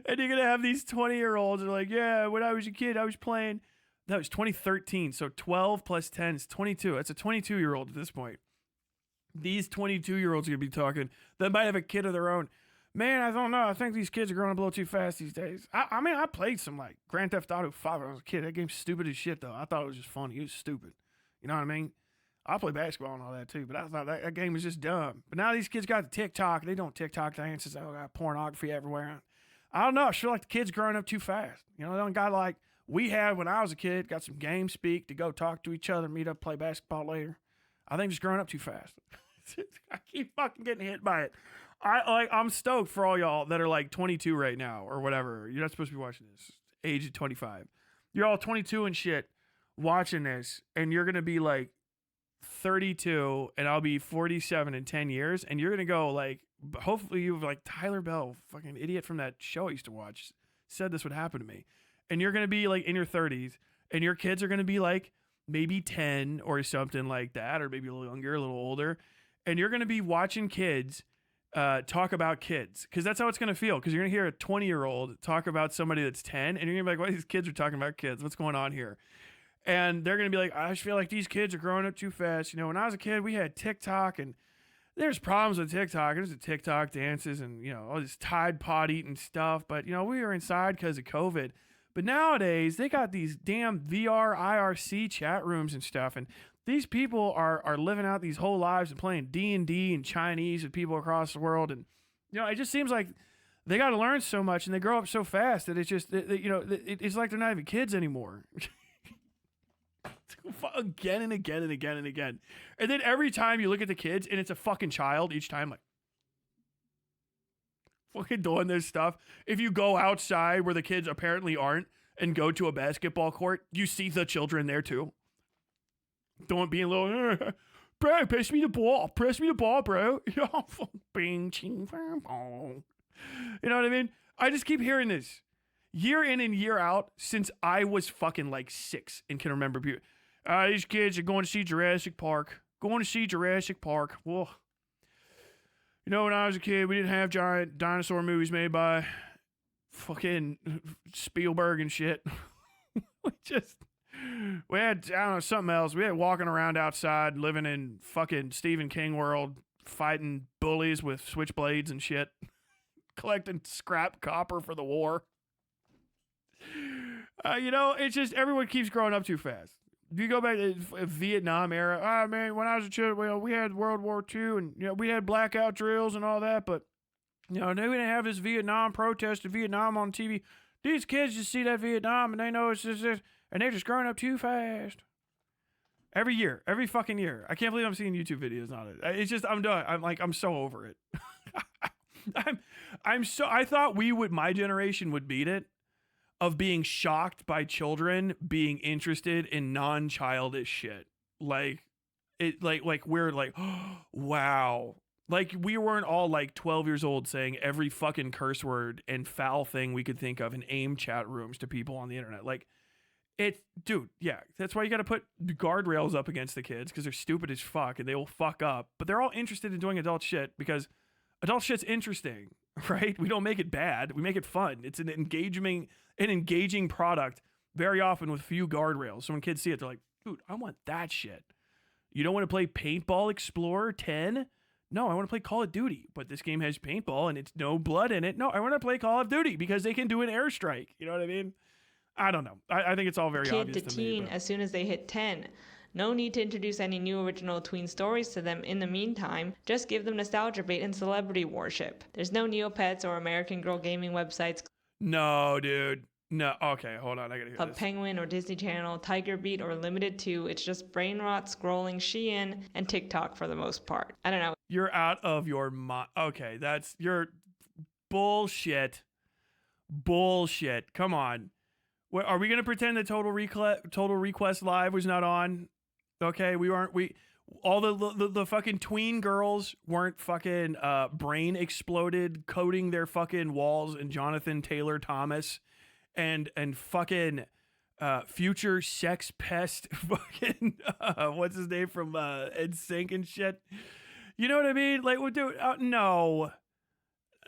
Speaker 1: And you're going to have these 20-year-olds that are like, yeah, when I was a kid, I was playing. That was 2013. So 12 plus 10 is 22. That's a 22-year-old at this point. These 22-year-olds are going to be talking. They might have a kid of their own. Man, I don't know. I think these kids are growing up a little too fast these days. I mean, I played some like Grand Theft Auto 5 when I was a kid. That game's stupid as shit, though. I thought it was just funny. It was stupid. You know what I mean? I play basketball and all that, too. But I thought that game was just dumb. But now these kids got the TikTok. They don't TikTok dances. They got pornography everywhere. I don't know. I feel like the kids growing up too fast. They don't got like we had when I was a kid. Got some game speak to go talk to each other, meet up, play basketball later. I think just growing up too fast. I keep fucking getting hit by it. I'm stoked for all y'all that are like 22 right now or whatever. You're not supposed to be watching this. Age of 25. You're all 22 and shit watching this, and you're gonna be like 32, and I'll be 47 in 10 years, and you're gonna go like, hopefully you've like Tyler Bell, fucking idiot from that show I used to watch, said this would happen to me. And you're going to be like in your 30s and your kids are going to be like maybe 10 or something like that, or maybe a little younger, a little older. And you're going to be watching kids talk about kids, because that's how it's going to feel. Because you're going to hear a 20-year-old talk about somebody that's 10 and you're going to be like, why these kids are talking about kids? What's going on here? And they're going to be like, I just feel like these kids are growing up too fast. You know, when I was a kid, we had TikTok, and there's problems with TikTok. There's the TikTok dances and, you know, all this Tide Pod eating stuff. But, you know, we were inside because of COVID. But nowadays, they got these damn VR, IRC chat rooms and stuff. And these people are living out these whole lives and playing D&D and Chinese with people across the world. And, you know, it just seems like they got to learn so much and they grow up so fast that it's just, you know, it's like they're not even kids anymore. Again and again and again and again. And then every time you look at the kids and it's a fucking child each time, like, fucking doing this stuff. If you go outside where the kids apparently aren't and go to a basketball court, you see the children there too. Don't being little, bro, pass me the ball, bro. Bing, ching, bong. You know what I mean? I just keep hearing this year in and year out since I was fucking like 6 and can remember people. These kids are going to see Jurassic Park. Whoa. You know, when I was a kid, we didn't have giant dinosaur movies made by fucking Spielberg and shit. We had, I don't know, something else. We had walking around outside, living in fucking Stephen King world, fighting bullies with switchblades and shit, collecting scrap copper for the war. You know, it's just everyone keeps growing up too fast. You go back to the Vietnam era. Oh, man, when I was a child, well, we had World War II, and, you know, we had blackout drills and all that, but, you know, they didn't have this Vietnam protest in Vietnam on TV. These kids just see that Vietnam, and they know it's just this, and they're just growing up too fast. Every year, every fucking year. I can't believe I'm seeing YouTube videos on it. It's just, I'm done. I'm so over it. I thought my generation would beat it, of being shocked by children being interested in non-childish shit. Like we're like, oh, wow. Like we weren't all like 12 years old saying every fucking curse word and foul thing we could think of in AIM chat rooms to people on the internet. Like dude, yeah, that's why you got to put guardrails up against the kids, because they're stupid as fuck and they will fuck up. But they're all interested in doing adult shit because adult shit's interesting, right? We don't make it bad. We make it fun. It's an engaging product, very often with few guardrails. So when kids see it, they're like, dude, I want that shit. You don't want to play Paintball Explorer 10? No, I want to play Call of Duty. But this game has paintball and it's no blood in it. No, I want to play Call of Duty because they can do an airstrike. You know what I mean? I don't know. I think it's all very obvious to me.
Speaker 5: Kid to teen as soon as they hit 10. No need to introduce any new original tween stories to them in the meantime. Just give them nostalgia bait and celebrity worship. There's no Neopets or American Girl gaming websites.
Speaker 1: No, dude. No. Okay, hold on. I gotta hear
Speaker 5: Club
Speaker 1: this.
Speaker 5: Penguin or Disney Channel, Tiger Beat or Limited 2. It's just brain rot, scrolling Shein, and TikTok for the most part. I don't know.
Speaker 1: You're out of your mind. Okay, you're bullshit. Bullshit. Come on. Are we gonna pretend that Total Request Live was not on? Okay, all the fucking tween girls weren't fucking brain exploded coding their fucking walls and Jonathan Taylor Thomas and fucking future sex pest fucking what's his name from NSYNC and shit. You know what I mean? Like, dude, no.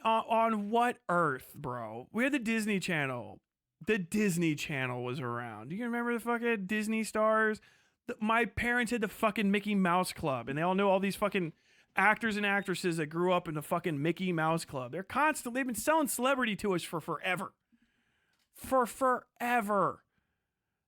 Speaker 1: On what earth, bro? We had the Disney Channel. The Disney Channel was around. Do you remember the fucking Disney stars? My parents had the fucking Mickey Mouse Club, and they all know all these fucking actors and actresses that grew up in the fucking Mickey Mouse Club. They've been selling celebrity to us for forever. For forever.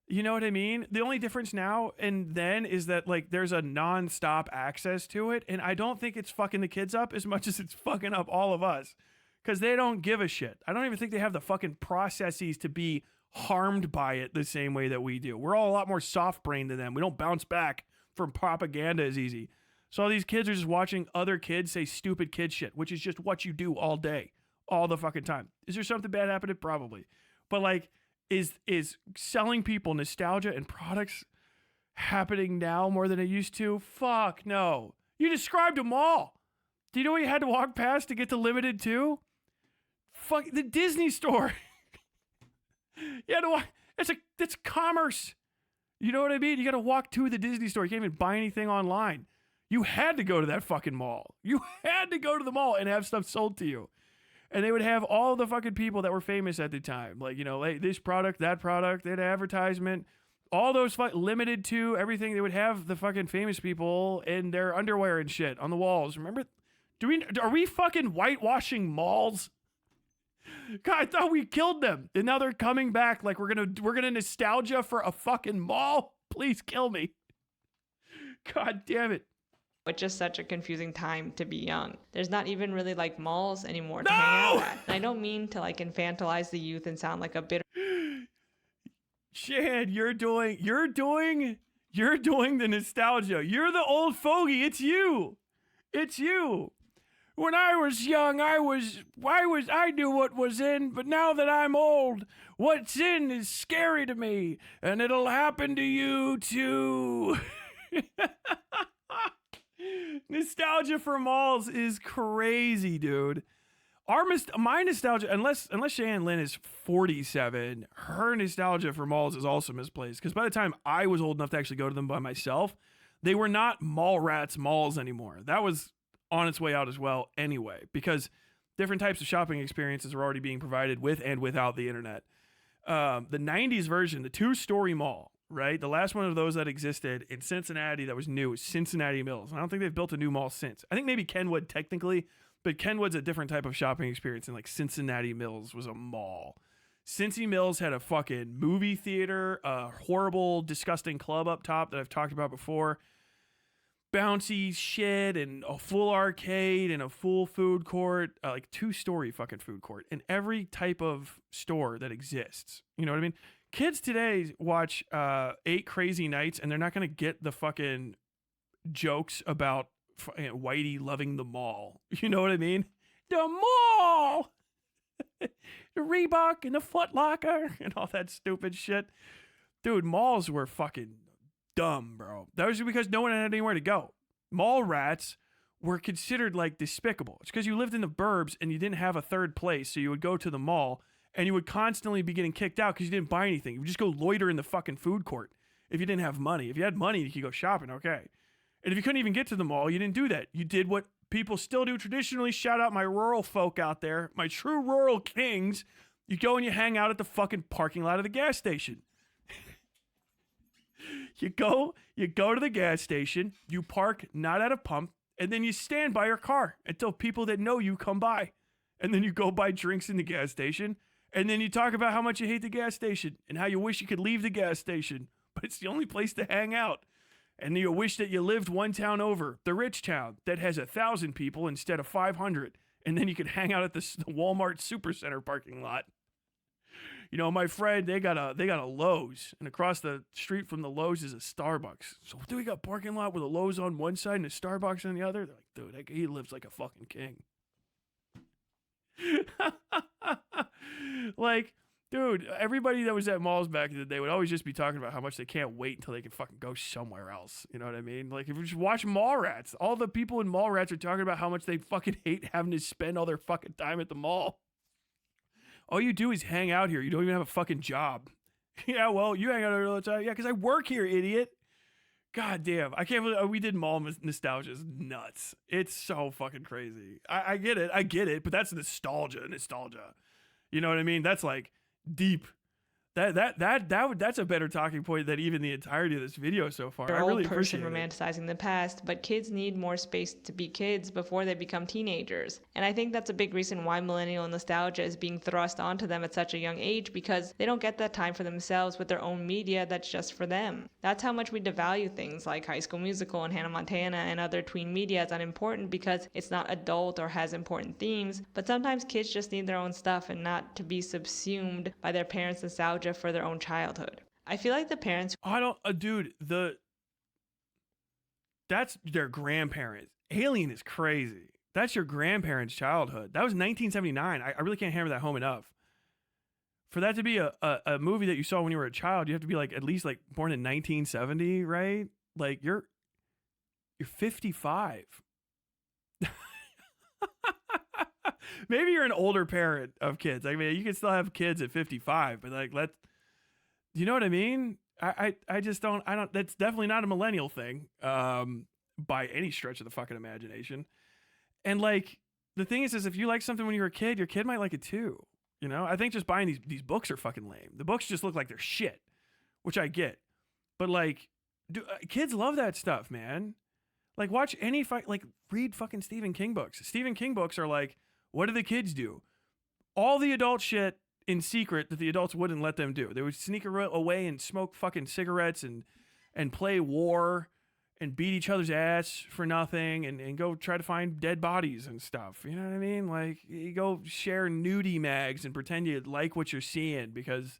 Speaker 1: You know what I mean? The only difference now and then is that, like, there's a non-stop access to it, and I don't think it's fucking the kids up as much as it's fucking up all of us. Because they don't give a shit. I don't even think they have the fucking processes to be harmed by it the same way that we do. We're all a lot more soft-brained than them. We don't bounce back from propaganda as easy. So all these kids are just watching other kids say stupid kid shit, which is just what you do all day, all the fucking time. Is there something bad happening? Probably. But, like, is selling people nostalgia and products happening now more than it used to? Fuck no. You described them all. Do you know what you had to walk past to get to Limited 2? Fuck the Disney store. You had to walk. It's commerce. You know what I mean? You got to walk to the Disney store. You can't even buy anything online. You had to go to that fucking mall. You had to go to the mall and have stuff sold to you. And they would have all the fucking people that were famous at the time. Like, you know, like this product, that product, that advertisement, all those Limited 2, everything. They would have the fucking famous people in their underwear and shit on the walls. Remember? Are we fucking whitewashing malls? God, I thought we killed them. And now they're coming back like we're gonna nostalgia for a fucking mall. Please kill me. God damn it.
Speaker 5: It's just such a confusing time to be young. There's not even really like malls anymore to hang out at. And I don't mean to like infantilize the youth and sound like a bitter.
Speaker 1: Cheyenne, you're doing the nostalgia. You're the old fogey. It's you. It's you. When I was young, I knew what was in, but now that I'm old, what's in is scary to me, and it'll happen to you too. Nostalgia for malls is crazy, dude. My nostalgia, unless Cheyenne Lin is 47, her nostalgia for malls is also misplaced. Because by the time I was old enough to actually go to them by myself, they were not mall rats malls anymore. That was on its way out as well anyway, because different types of shopping experiences were already being provided with and without the internet. The 90s version, the 2-story mall, right? The last one of those that existed in Cincinnati that was new was Cincinnati Mills. And I don't think they've built a new mall since. I think maybe Kenwood technically, but Kenwood's a different type of shopping experience, and like Cincinnati Mills was a mall. Cincy Mills had a fucking movie theater, a horrible, disgusting club up top that I've talked about before, bouncy shit, and a full arcade, and a full food court, like 2-story fucking food court, and every type of store that exists. You know what I mean? Kids today watch 8 Crazy Nights, and they're not going to get the fucking jokes about Whitey loving the mall. You know what I mean? The mall! The Reebok and the Foot Locker and all that stupid shit. Dude, malls were fucking dumb, bro. That was because no one had anywhere to go. Mall rats were considered like despicable. It's because you lived in the burbs and you didn't have a third place, so you would go to the mall and you would constantly be getting kicked out because you didn't buy anything. You would just go loiter in the fucking food court if you didn't have money. If you had money, you could go shopping, okay. And if you couldn't even get to the mall, you didn't do that. You did what people still do traditionally. Shout out my rural folk out there, my true rural kings. You go and you hang out at the fucking parking lot of the gas station. You go to the gas station, you park not at a pump, and then you stand by your car until people that know you come by. And then you go buy drinks in the gas station, and then you talk about how much you hate the gas station and how you wish you could leave the gas station, but it's the only place to hang out. And you wish that you lived one town over, the rich town that has 1,000 people instead of 500, and then you could hang out at the Walmart Supercenter parking lot. You know, my friend, they got a Lowe's, and across the street from the Lowe's is a Starbucks. So do we got parking lot with a Lowe's on one side and a Starbucks on the other? They're like, dude, he lives like a fucking king. Like, dude, everybody that was at malls back in the day would always just be talking about how much they can't wait until they can fucking go somewhere else. You know what I mean? Like, if you just watch Mallrats, all the people in Mallrats are talking about how much they fucking hate having to spend all their fucking time at the mall. All you do is hang out here. You don't even have a fucking job. Yeah, well, you hang out here all the time. Yeah, because I work here, idiot. God damn. I can't believe we did mall nostalgia. It's nuts. It's so fucking crazy. I get it, but that's nostalgia. You know what I mean? That's like deep. That's a better talking point than even the entirety of this video so far. I really appreciate it.
Speaker 5: Romanticizing the past, but kids need more space to be kids before they become teenagers. And I think that's a big reason why millennial nostalgia is being thrust onto them at such a young age, because they don't get that time for themselves with their own media that's just for them. That's how much we devalue things like High School Musical and Hannah Montana and other tween media as unimportant because it's not adult or has important themes. But sometimes kids just need their own stuff and not to be subsumed by their parents' nostalgia for their own childhood. I feel like the parents that's their grandparents. Alien is crazy. That's your grandparents' childhood. That was 1979. I really can't hammer that home enough. For that to be a movie that you saw when you were a child, you have to be like at least like born in 1970, right? Like you're 55.
Speaker 1: Maybe you're an older parent of kids. I mean, you can still have kids at 55, but like, you know what I mean? I just don't, that's definitely not a millennial thing, by any stretch of the fucking imagination. And like, the thing is if you like something when you were a kid, your kid might like it too. You know, I think just buying these books are fucking lame. The books just look like they're shit, which I get. But like, kids love that stuff, man. Like, watch any read fucking Stephen King books. Stephen King books are like, what do the kids do? All the adult shit in secret that the adults wouldn't let them do. They would sneak away and smoke fucking cigarettes and play war and beat each other's ass for nothing and go try to find dead bodies and stuff. You know what I mean? Like, you go share nudie mags and pretend you like what you're seeing because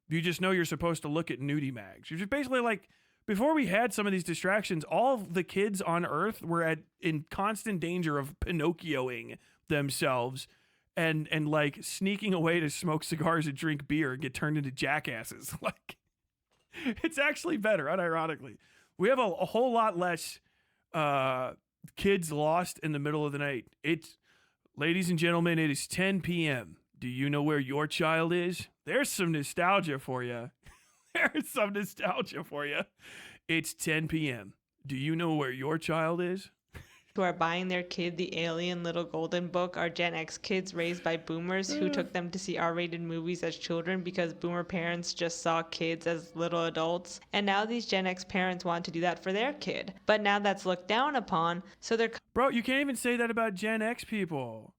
Speaker 1: you just know you're supposed to look at nudie mags. You're just basically like, before we had some of these distractions, all of the kids on Earth were in constant danger of Pinocchioing themselves and like sneaking away to smoke cigars and drink beer and get turned into jackasses. Like, it's actually better, unironically. We have a whole lot less kids lost in the middle of the night. Ladies and gentlemen, it is 10 p.m. Do you know where your child is? There's some nostalgia for you. There's some nostalgia for you. It's 10 p.m. Do you know where your child is?
Speaker 5: Who are buying their kid the Alien Little Golden Book are Gen X kids raised by boomers who took them to see R-rated movies as children because boomer parents just saw kids as little adults. And now these Gen X parents want to do that for their kid. But now that's looked down upon, so they're...
Speaker 1: Bro, you can't even say that about Gen X people.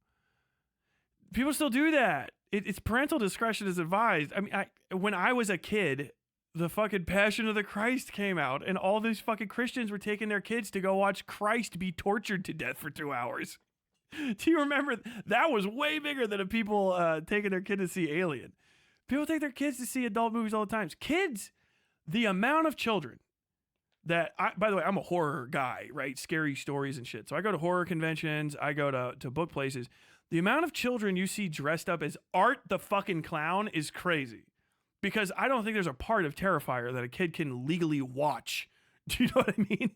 Speaker 1: People still do that. It's parental discretion is advised. I mean, when I was a kid, the fucking Passion of the Christ came out, and all these fucking Christians were taking their kids to go watch Christ be tortured to death for 2 hours. Do you remember? That was way bigger than people taking their kid to see Alien. People take their kids to see adult movies all the time. Kids, the amount of children that by the way, I'm a horror guy, right? Scary stories and shit. So I go to horror conventions. I go to book places. The amount of children you see dressed up as Art the fucking Clown is crazy. Because I don't think there's a part of Terrifier that a kid can legally watch. Do you know what I mean?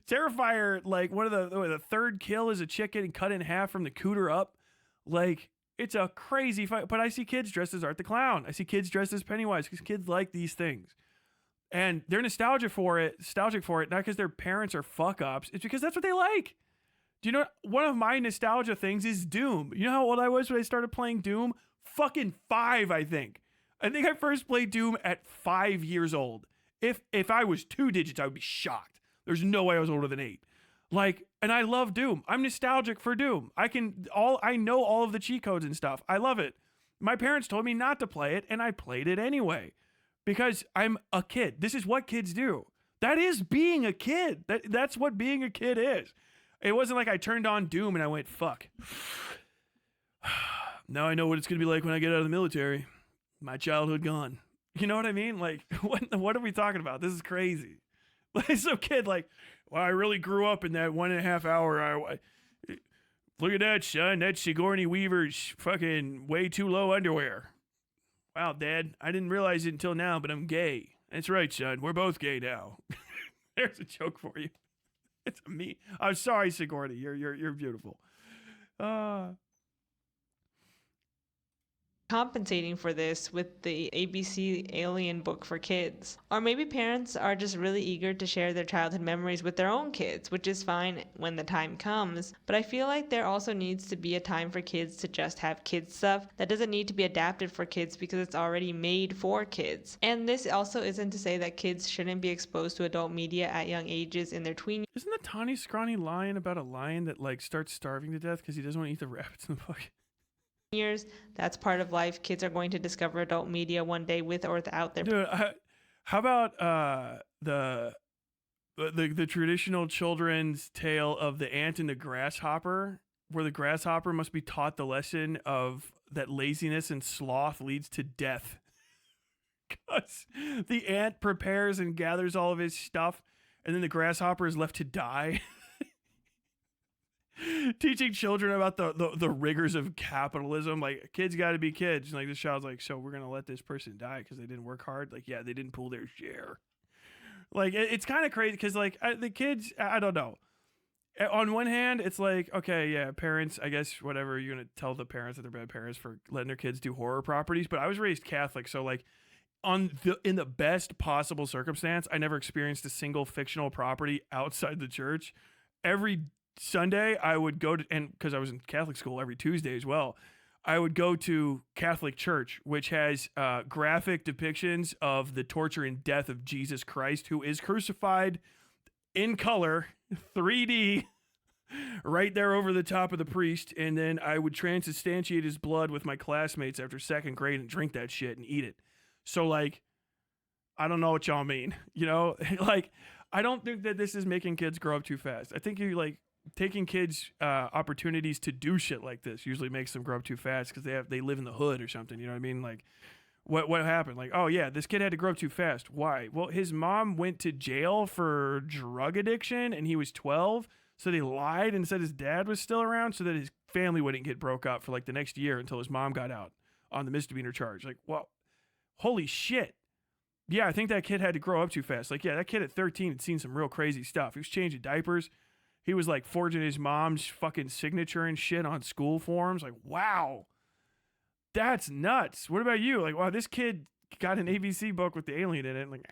Speaker 1: Terrifier, like one of the third kill is a chick getting cut in half from the cooter up. Like, it's a crazy fight. But I see kids dressed as Art the Clown. I see kids dressed as Pennywise because kids like these things. And they're nostalgic for it, not because their parents are fuck ups. It's because that's what they like. Do you know, one of my nostalgia things is Doom. You know how old I was when I started playing Doom? Fucking 5, I think. I think I first played Doom at 5 years old. If I was 2 digits, I would be shocked. There's no way I was older than 8. Like, and I love Doom. I'm nostalgic for Doom. I know all of the cheat codes and stuff. I love it. My parents told me not to play it, and I played it anyway. Because I'm a kid. This is what kids do. That is being a kid. That's what being a kid is. It wasn't like I turned on Doom and I went, fuck. Now I know what it's going to be like when I get out of the military. My childhood gone. You know what I mean? Like, what are we talking about? This is crazy. Like, some kid, like, well, I really grew up in that 1.5 hour. Look at that, son. That's Sigourney Weaver's fucking way too low underwear. Wow, Dad, I didn't realize it until now, but I'm gay. That's right, son. We're both gay now. There's a joke for you. It's me. I'm sorry, Sigourney. You're beautiful.
Speaker 5: Compensating for this with the ABC Alien book for kids. Or maybe parents are just really eager to share their childhood memories with their own kids, which is fine when the time comes. But I feel like there also needs to be a time for kids to just have kids stuff that doesn't need to be adapted for kids because it's already made for kids. And this also isn't to say that kids shouldn't be exposed to adult media at young ages in their tween.
Speaker 1: Isn't the tawny scrawny lion about a lion that like starts starving to death because he doesn't want to eat the rabbits in the book?
Speaker 5: Years, that's part of life. Kids are going to discover adult media one day with or without their...
Speaker 1: Dude, how about the traditional children's tale of the ant and the grasshopper, where the grasshopper must be taught the lesson of that laziness and sloth leads to death. Because the ant prepares and gathers all of his stuff, and then the grasshopper is left to die. Teaching children about the rigors of capitalism. Like, kids got to be kids. And like, this child's like, so we're gonna let this person die because they didn't work hard. Like, yeah, they didn't pull their share. Like, it's kind of crazy because like the kids, I don't know. On one hand, it's like, okay, yeah, parents, I guess, whatever, you're going to tell the parents that they're bad parents for letting their kids do horror properties. But I was raised Catholic, so like in the best possible circumstance, I never experienced a single fictional property outside the church. Every Sunday, I would go to, and because I was in Catholic school every Tuesday as well, I would go to Catholic church, which has graphic depictions of the torture and death of Jesus Christ, who is crucified in color, 3D, right there over the top of the priest. And then I would transubstantiate his blood with my classmates after second grade and drink that shit and eat it. So, like, I don't know what y'all mean, you know? Like, I don't think that this is making kids grow up too fast. I think you like taking kids opportunities to do shit like this usually makes them grow up too fast because they live in the hood or something. You know what I mean? Like, what happened? Like, oh yeah, this kid had to grow up too fast. Why? Well, his mom went to jail for drug addiction and he was 12, so they lied and said his dad was still around so that his family wouldn't get broke up for like the next year until his mom got out on the misdemeanor charge. Like, well, holy shit. Yeah, I think that kid had to grow up too fast. Like, yeah, that kid at 13 had seen some real crazy stuff. He was changing diapers. He was like forging his mom's fucking signature and shit on school forms. Like, wow, that's nuts. What about you? Like, wow, this kid got an ABC book with the alien in it. Like,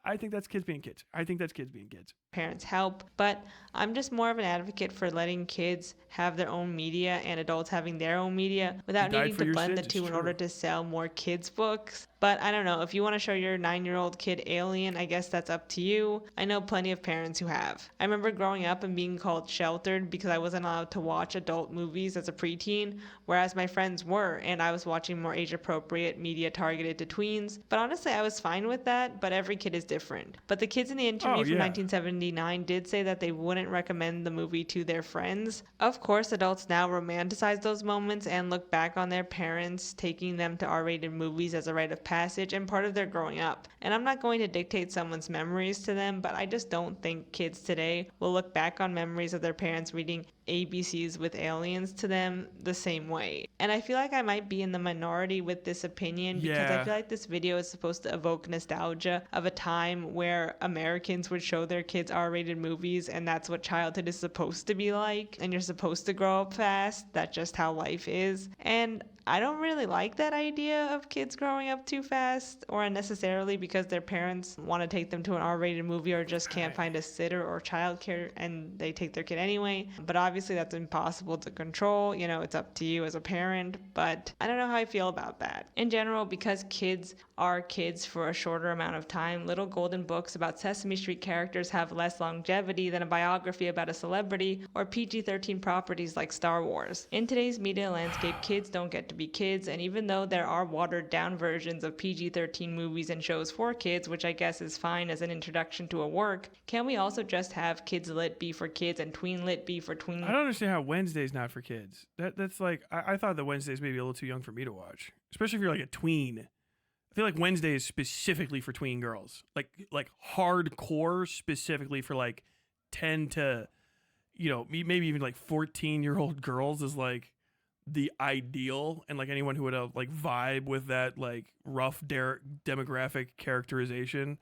Speaker 1: I think that's kids being kids. I think that's kids being kids.
Speaker 5: Parents help, but I'm just more of an advocate for letting kids have their own media and adults having their own media without needing to blend the two in order to sell more kids' books. But I don't know, if you want to show your 9-year-old kid Alien, I guess that's up to you. I know plenty of parents who have. I remember growing up and being called sheltered because I wasn't allowed to watch adult movies as a preteen, whereas my friends were, and I was watching more age-appropriate media targeted to tweens. But honestly, I was fine with that, but every kid is different. But the kids in the interview from 1979 did say that they wouldn't recommend the movie to their friends. Of course, adults now romanticize those moments and look back on their parents taking them to R-rated movies as a rite of passage and part of their growing up. And I'm not going to dictate someone's memories to them, but I just don't think kids today will look back on memories of their parents reading ABCs with aliens to them the same way. And I feel like I might be in the minority with this opinion because I feel like this video is supposed to evoke nostalgia of a time where Americans would show their kids R-rated movies, and that's what childhood is supposed to be like, and you're supposed to grow up fast. That's just how life is. And I don't really like that idea of kids growing up too fast or unnecessarily because their parents want to take them to an R-rated movie or just can't find a sitter or childcare and they take their kid anyway. But obviously that's impossible to control. You know, it's up to you as a parent, but I don't know how I feel about that. In general, because kids are kids for a shorter amount of time, little golden books about Sesame Street characters have less longevity than a biography about a celebrity or PG-13 properties like Star Wars. In today's media landscape, kids don't get to be kids, and even though there are watered down versions of PG-13 movies and shows for kids, which I guess is fine as an introduction to a work, can we also just have kids lit be for kids and tween lit be for tween?
Speaker 1: I don't understand how Wednesday's not for kids. That's like, I thought that Wednesday's maybe a little too young for me to watch, especially if you're like a tween. I feel like Wednesday is specifically for tween girls, like hardcore specifically for like 10 to, you know, maybe even like 14-year-old girls is like the ideal, and like anyone who would like vibe with that like rough demographic characterization.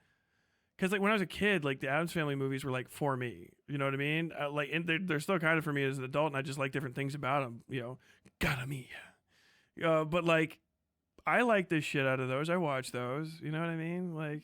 Speaker 1: Because like when I was a kid, like the Addams Family movies were like for me, you know what I mean? Like, and they're still kind of for me as an adult, and I just like different things about them, you know. Gotta me, but like I like this shit out of those. I watch those, you know what I mean? Like,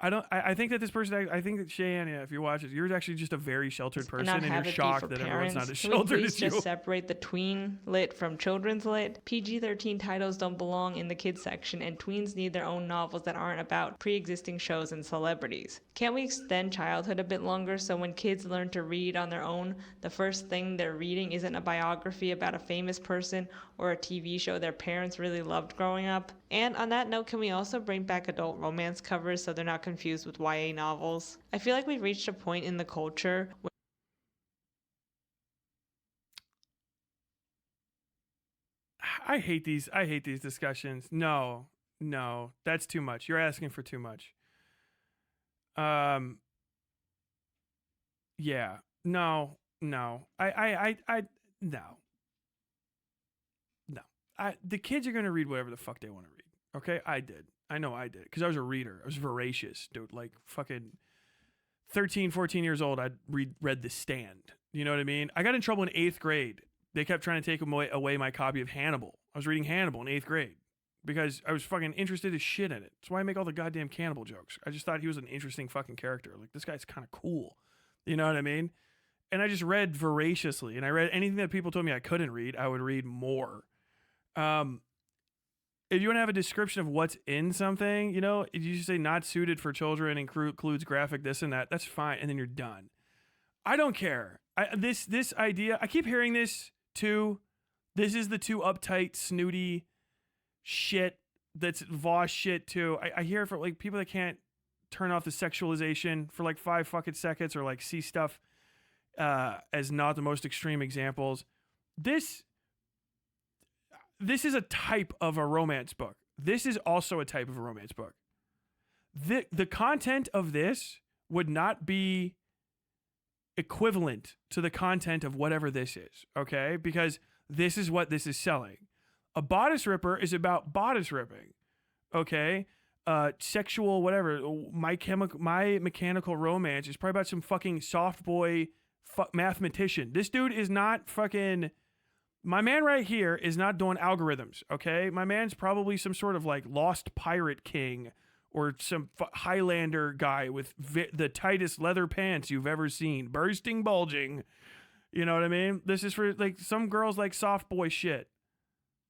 Speaker 1: I think that this person, I think that Cheyenne, if you watch it, you're actually just a very sheltered person, and you're shocked that everyone's not as sheltered as you.
Speaker 5: Just separate the tween lit from children's lit. PG-13 titles don't belong in the kids section, and tweens need their own novels that aren't about pre-existing shows and celebrities. Can't we extend childhood a bit longer so when kids learn to read on their own, the first thing they're reading isn't a biography about a famous person or a TV show their parents really loved growing up? And on that note, can we also bring back adult romance covers so they're not confused with YA novels? I feel like we've reached a point in the culture where
Speaker 1: I hate these discussions. No, that's too much. You're asking for too much. Yeah. No. The kids are going to read whatever the fuck they want to read. Okay? I did. I know I did. Because I was a reader. I was voracious, dude. Like, fucking 13, 14 years old, I'd read The Stand. You know what I mean? I got in trouble in 8th grade. They kept trying to take away my copy of Hannibal. I was reading Hannibal in 8th grade because I was fucking interested as shit in it. That's why I make all the goddamn cannibal jokes. I just thought he was an interesting fucking character. Like, this guy's kind of cool. You know what I mean? And I just read voraciously. And I read anything that people told me I couldn't read, I would read more. If you want to have a description of what's in something, you know, if you just say not suited for children, includes graphic this and that, that's fine. And then you're done. I don't care. This idea, I keep hearing this too. This is the too uptight, snooty shit that's Voss shit too. I hear it from like people that can't turn off the sexualization for like 5 fucking seconds or like see stuff as not the most extreme examples. This is a type of a romance book. This is also a type of a romance book. The content of this would not be equivalent to the content of whatever this is, okay? Because this is what this is selling. A bodice ripper is about bodice ripping, okay? Sexual whatever. My Mechanical Romance is probably about some fucking soft boy mathematician. This dude is not fucking... My man right here is not doing algorithms, okay? My man's probably some sort of like lost pirate king or some Highlander guy with the tightest leather pants you've ever seen, bursting, bulging. You know what I mean? This is for like some girls like soft boy shit.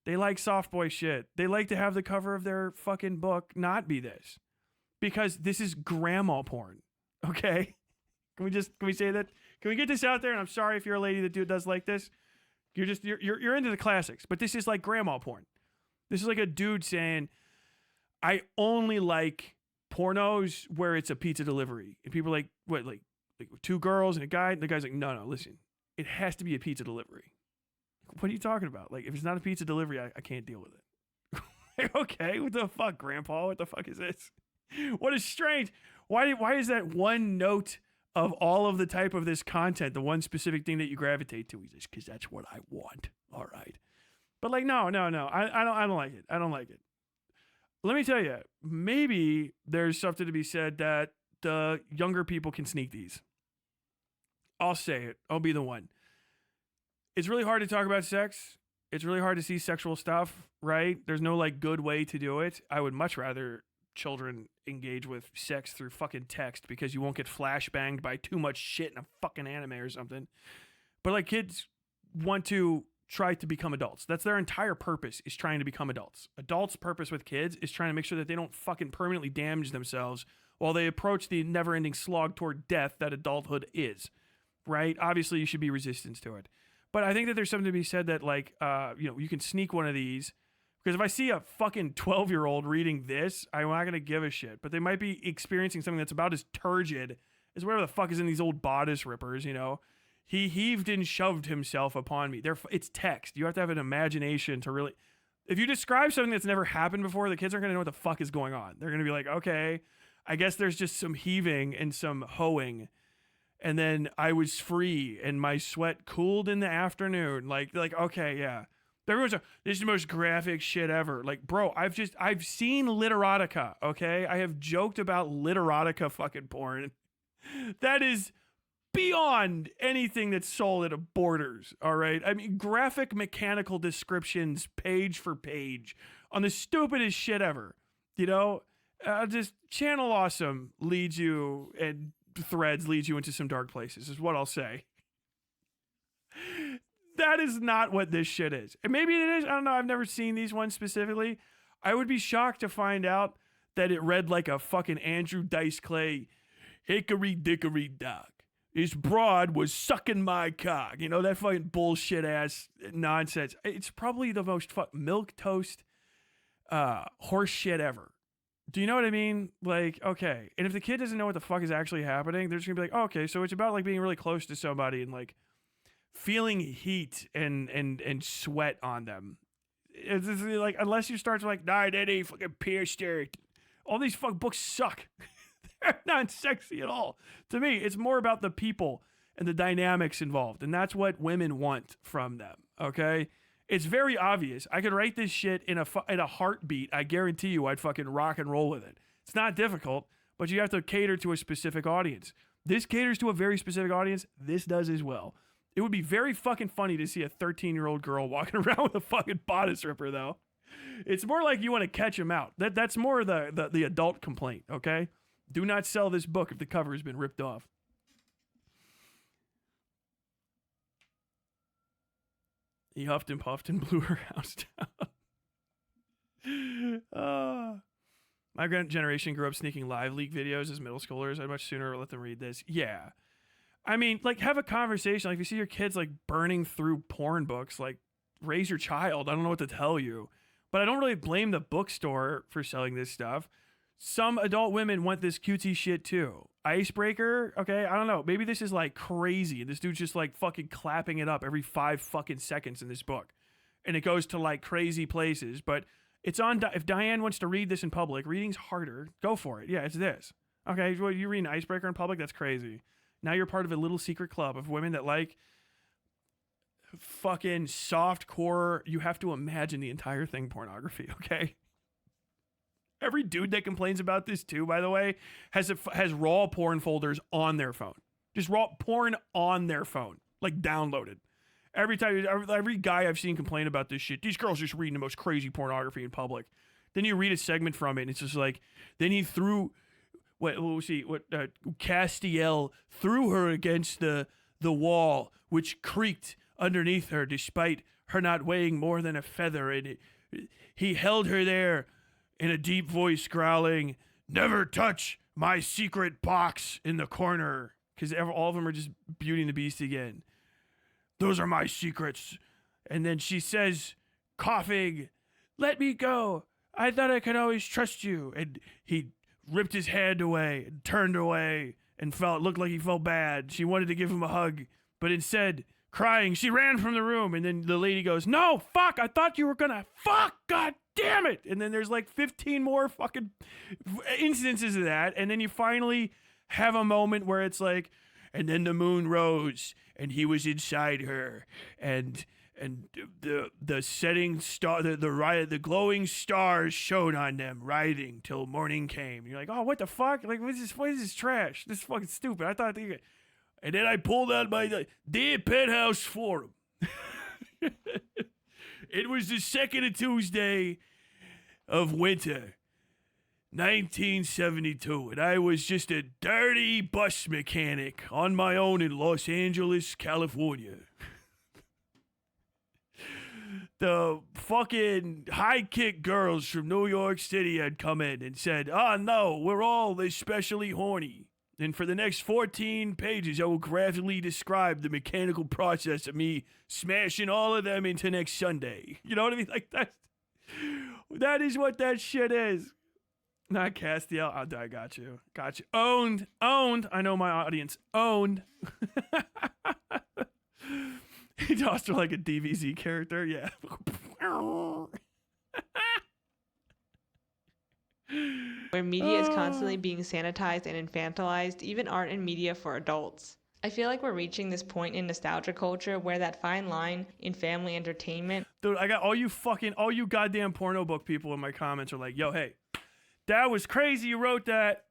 Speaker 1: They like soft boy shit. They like to have the cover of their fucking book not be this. Because this is grandma porn, okay? Can we say that? Can we get this out there? And I'm sorry if you're a lady that does like this. You're into the classics, but this is like grandma porn. This is like a dude saying, I only like pornos where it's a pizza delivery. And people are like, what, like 2 girls and a guy? And the guy's like, no, listen, it has to be a pizza delivery. What are you talking about? Like, if it's not a pizza delivery, I can't deal with it. Okay, what the fuck, grandpa? What the fuck is this? What is strange? Why is that one note of all of the type of this content, the one specific thing that you gravitate to? He's just, because that's what I want. All right. But like, no. I don't like it. I don't like it. Let me tell you, maybe there's something to be said that the younger people can sneak these. I'll say it. I'll be the one. It's really hard to talk about sex. It's really hard to see sexual stuff, right? There's no like good way to do it. I would much rather children engage with sex through fucking text because you won't get flashbanged by too much shit in a fucking anime or something. But like, kids want to try to become adults. That's their entire purpose, is trying to become adults. Adults' purpose with kids is trying to make sure that they don't fucking permanently damage themselves while they approach the never-ending slog toward death that adulthood is, right? Obviously, you should be resistant to it. But I think that there's something to be said that, like, you can sneak one of these. Because if I see a fucking 12-year-old reading this, I'm not going to give a shit. But they might be experiencing something that's about as turgid as whatever the fuck is in these old bodice rippers, you know? He heaved and shoved himself upon me. It's text. You have to have an imagination to really... If you describe something that's never happened before, the kids aren't going to know what the fuck is going on. They're going to be like, okay, I guess there's just some heaving and some hoeing. And then I was free and my sweat cooled in the afternoon. Like okay, yeah. Everyone's like, this is the most graphic shit ever. Like, bro, I've seen literotica, okay? I have joked about literotica fucking porn. That is beyond anything that's sold at Borders, all right? I mean, graphic mechanical descriptions page for page on the stupidest shit ever, you know? Just Channel Awesome leads you, and Threads leads you into some dark places, is what I'll say. That is not what this shit is. And maybe it is. I don't know. I've never seen these ones specifically. I would be shocked to find out that it read like a fucking Andrew Dice Clay, hickory dickory dock. His broad was sucking my cock. You know, that fucking bullshit ass nonsense. It's probably the most milquetoast horse shit ever. Do you know what I mean? Like, okay. And if the kid doesn't know what the fuck is actually happening, they're just gonna be like, oh, okay, so it's about like being really close to somebody and like feeling heat and sweat on them. It's like, unless you start to like, nah, that ain't fucking pierced there. All these fuck books suck. They're not sexy at all. To me, it's more about the people and the dynamics involved. And that's what women want from them. Okay? It's very obvious. I could write this shit in a heartbeat. I guarantee you I'd fucking rock and roll with it. It's not difficult, but you have to cater to a specific audience. This caters to a very specific audience. This does as well. It would be very fucking funny to see a 13-year-old girl walking around with a fucking bodice ripper, though. It's more like you want to catch him out. That's more the adult complaint, okay? Do not sell this book if the cover has been ripped off. He huffed and puffed and blew her house down. My generation grew up sneaking live leak videos as middle schoolers. I'd much sooner let them read this. Yeah. I mean, like, have a conversation. Like, if you see your kids, like, burning through porn books, like, raise your child. I don't know what to tell you. But I don't really blame the bookstore for selling this stuff. Some adult women want this cutesy shit, too. Icebreaker, okay, I don't know. Maybe this is, like, crazy. This dude's just, like, fucking clapping it up every 5 fucking seconds in this book. And it goes to, like, crazy places. But it's on... If Diane wants to read this in public, reading's harder. Go for it. Yeah, it's this. Okay, well, you read an Icebreaker in public? That's crazy. Now you're part of a little secret club of women that like fucking soft core. You have to imagine the entire thing pornography, okay? Every dude that complains about this too, by the way, has raw porn folders on their phone. Just raw porn on their phone, like downloaded. Every guy I've seen complain about this shit, these girls just reading the most crazy pornography in public. Then you read a segment from it, and it's just like, then he threw... Castiel threw her against the wall, which creaked underneath her, despite her not weighing more than a feather. And he held her there in a deep voice, growling, "Never touch my secret box in the corner," because all of them are just Beauty and the Beast again. "Those are my secrets." And then she says, coughing, "Let me go. I thought I could always trust you." And he ripped his hand away and turned away and looked like he felt bad. She wanted to give him a hug, but instead, crying, she ran from the room. And then the lady goes, "No, fuck, I thought you were gonna, fuck, god damn it." And then there's like 15 more fucking instances of that. And then you finally have a moment where it's like, and then the moon rose and he was inside her, and the setting star, the glowing stars shone on them, riding till morning came. And you're like, oh, what the fuck? Like, what is this trash? This is fucking stupid. I thought they... And then I pulled out my dear penthouse forum. It was the second of Tuesday of winter, 1972, and I was just a dirty bus mechanic on my own in Los Angeles, California. The fucking high kick girls from New York City had come in and said, "Oh no, we're all especially horny. And for the next 14 pages, I will graphically describe the mechanical process of me smashing all of them into next Sunday." You know what I mean? Like, that is what that shit is. Not Castiel. Oh, I got you. Got you. Owned. I know my audience. Owned. He tossed her like a DBZ character. Yeah.
Speaker 5: Where media is constantly being sanitized and infantilized, even art and media for adults. I feel like we're reaching this point in nostalgia culture where that fine line in family entertainment.
Speaker 1: Dude, I got all you goddamn porno book people in my comments are like, "Yo, hey, that was crazy you wrote that.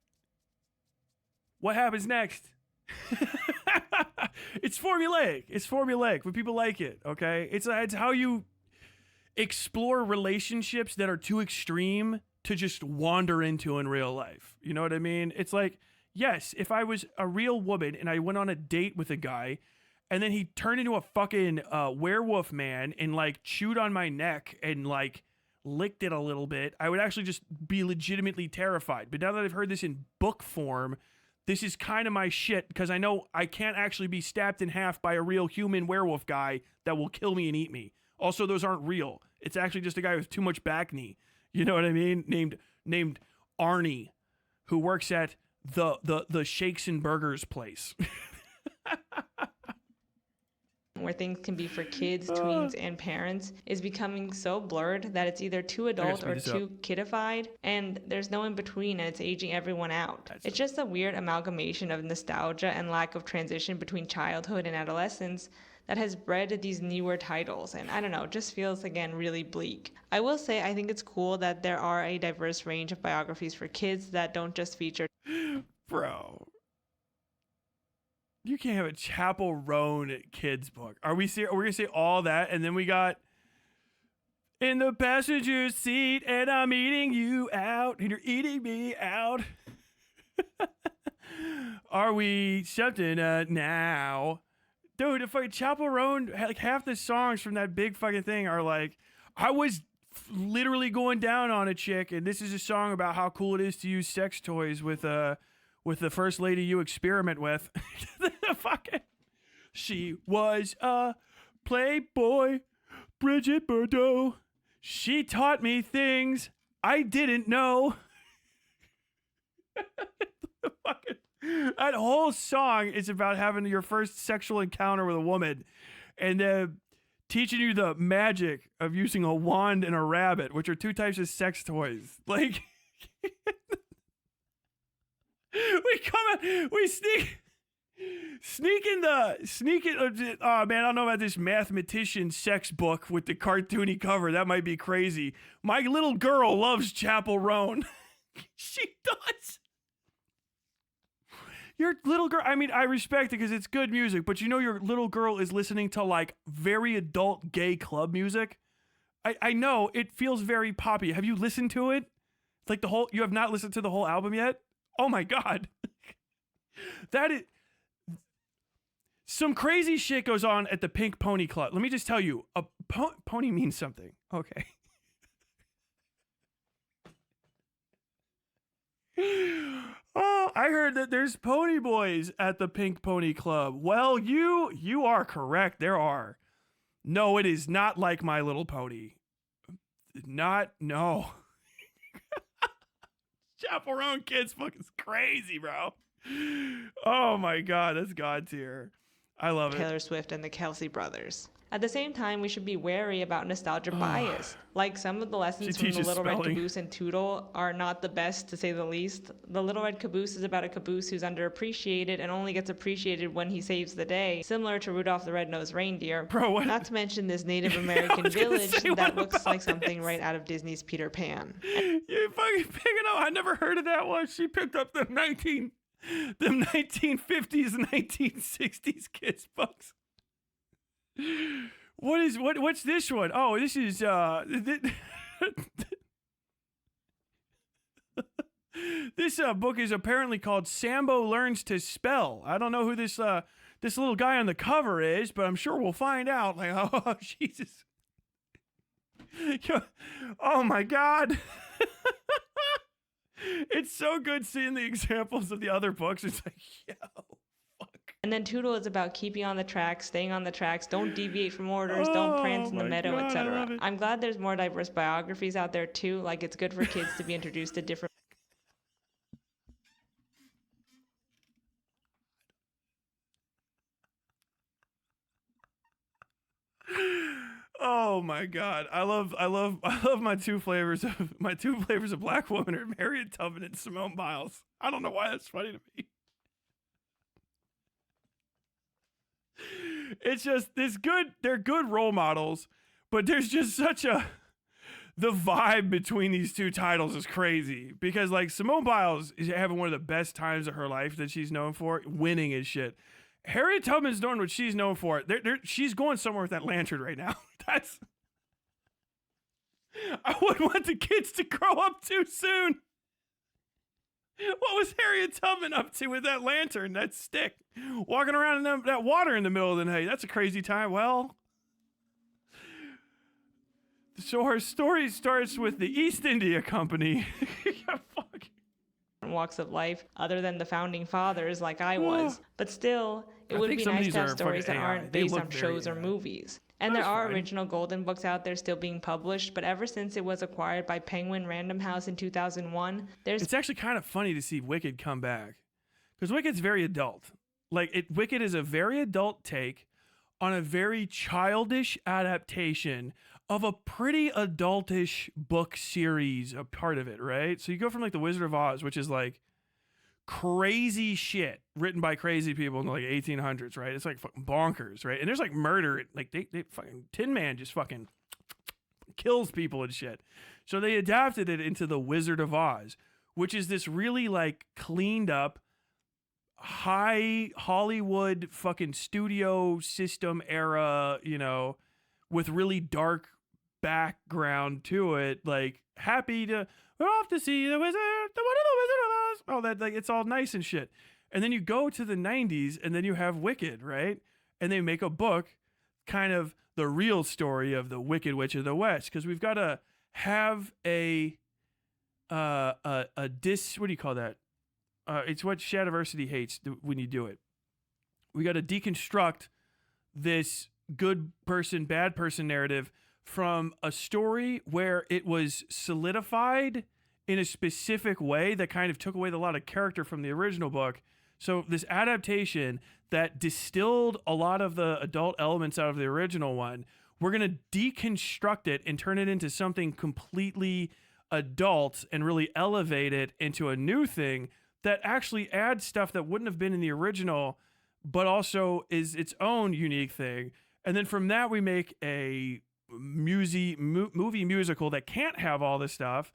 Speaker 1: What happens next?" It's formulaic, but people like it, okay? It's how you explore relationships that are too extreme to just wander into in real life. You know what I mean? It's like, yes, if I was a real woman and I went on a date with a guy and then he turned into a fucking werewolf man and like chewed on my neck and like licked it a little bit, I would actually just be legitimately terrified. But now that I've heard this in book form, this is kind of my shit, because I know I can't actually be stabbed in half by a real human werewolf guy that will kill me and eat me. Also, those aren't real. It's actually just a guy with too much back knee. You know what I mean? Named Arnie, who works at the Shakes and Burgers place.
Speaker 5: Where things can be for kids, tweens, and parents is becoming so blurred that it's either too adult or too kidified, and there's no in between, and it's aging everyone out. It's just a weird amalgamation of nostalgia and lack of transition between childhood and adolescence that has bred these newer titles, and I don't know, it just feels, again, really bleak. I will say I think it's cool that there are a diverse range of biographies for kids that don't just feature...
Speaker 1: Bro. You can't have a Chapel Roan kids book. Are we serious? We're gonna say all that, and then we got in the passenger seat, and I'm eating you out, and you're eating me out. Are we something now? Dude, if like Chapel Roan, like half the songs from that big fucking thing are like, I was literally going down on a chick, and this is a song about how cool it is to use sex toys with the first lady you experiment with. Fucking, she was a Playboy, Bridget Bardot. She taught me things I didn't know. Fucking, that whole song is about having your first sexual encounter with a woman, and teaching you the magic of using a wand and a rabbit, which are two types of sex toys. Like, we sneak in. Oh man, I don't know about this mathematician sex book with the cartoony cover. That might be crazy. My little girl loves Chapel Roan. She does. Your little girl, I mean, I respect it because it's good music, but you know your little girl is listening to like very adult gay club music. I know it feels very poppy. Have you listened to it? It's like you have not listened to the whole album yet? Oh my God. That is, some crazy shit goes on at the Pink Pony Club. Let me just tell you, a pony means something. Okay. Oh, I heard that there's pony boys at the Pink Pony Club. Well, you are correct. There are. No, it is not like My Little Pony. No. Chapel Roan Kids book is crazy, bro. Oh my God, that's God tier. I love it.
Speaker 5: Taylor Swift and the Kelsey brothers. At the same time, we should be wary about nostalgia bias. Like some of the lessons from The Little Red Caboose and Toodle are not the best, to say the least. The Little Red Caboose is about a caboose who's underappreciated and only gets appreciated when he saves the day, similar to Rudolph the Red-Nosed Reindeer.
Speaker 1: Bro, what?
Speaker 5: Not to mention this Native American village that looks like something right out of Disney's Peter Pan.
Speaker 1: You fucking picking up. I never heard of that one. She picked up them 1950s and 1960s kids books. What's this one? Oh, this is this book is apparently called Sambo Learns to Spell. I don't know who this little guy on the cover is, but I'm sure we'll find out. Like, oh Jesus. Oh my God. It's so good seeing the examples of the other books. It's like, yo.
Speaker 5: And then Toodle is about keeping on the tracks, staying on the tracks, don't deviate from orders, don't prance in the meadow, etc. I'm glad there's more diverse biographies out there too. Like, it's good for kids to be introduced to different.
Speaker 1: Oh my God. I love my two flavors of Black Woman are Harriet Tubman and Simone Biles. I don't know why that's funny to me. It's just they're good role models, but there's just the vibe between these two titles is crazy because like Simone Biles is having one of the best times of her life that she's known for, winning his shit. Harriet Tubman's doing what she's known for. She's going somewhere with that lantern right now. I wouldn't want the kids to grow up too soon. What was Harriet Tubman up to with that lantern, that stick, walking around in that water in the middle of the night? That's a crazy time. Well, so her story starts with the East India Company. Fuck.
Speaker 5: Walks of life other than the founding fathers like I was. But still, it would be nice to have stories that aren't based on shows or movies. And there are original Golden books out there still being published, but ever since it was acquired by Penguin Random House in 2001, it's
Speaker 1: actually kind of funny to see Wicked come back. Because Wicked's very adult. Wicked is a very adult take on a very childish adaptation of a pretty adultish book series, a part of it, right? So you go from like The Wizard of Oz, which is like crazy shit written by crazy people in the like 1800s, right? It's like fucking bonkers, right? And there's like murder, like they fucking Tin Man just fucking kills people and shit. So they adapted it into The Wizard of Oz, which is this really like cleaned up, high Hollywood fucking studio system era, you know, with really dark background to it. Like, we're off to see the wizard, the Wizard of Oz. Oh, that, like, it's all nice and shit. And then you go to the 90s and then you have Wicked, right? And they make a book, kind of the real story of the Wicked Witch of the West, because we've got to have what do you call that? It's what Shadiversity hates when you do it. We got to deconstruct this good person, bad person narrative from a story where it was solidified in a specific way that kind of took away a lot of character from the original book. So this adaptation that distilled a lot of the adult elements out of the original one, we're going to deconstruct it and turn it into something completely adult and really elevate it into a new thing that actually adds stuff that wouldn't have been in the original, but also is its own unique thing. And then from that, we make a movie musical that can't have all the stuff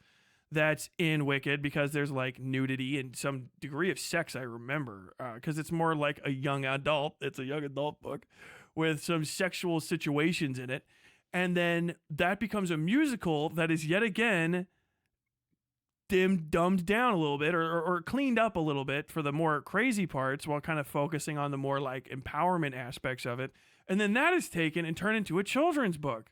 Speaker 1: that's in Wicked, because there's like nudity and some degree of sex, I remember, because it's more like a young adult. It's a young adult book with some sexual situations in it. And then that becomes a musical that is yet again dumbed down a little bit or cleaned up a little bit for the more crazy parts, while kind of focusing on the more like empowerment aspects of it. And then that is taken and turned into a children's book,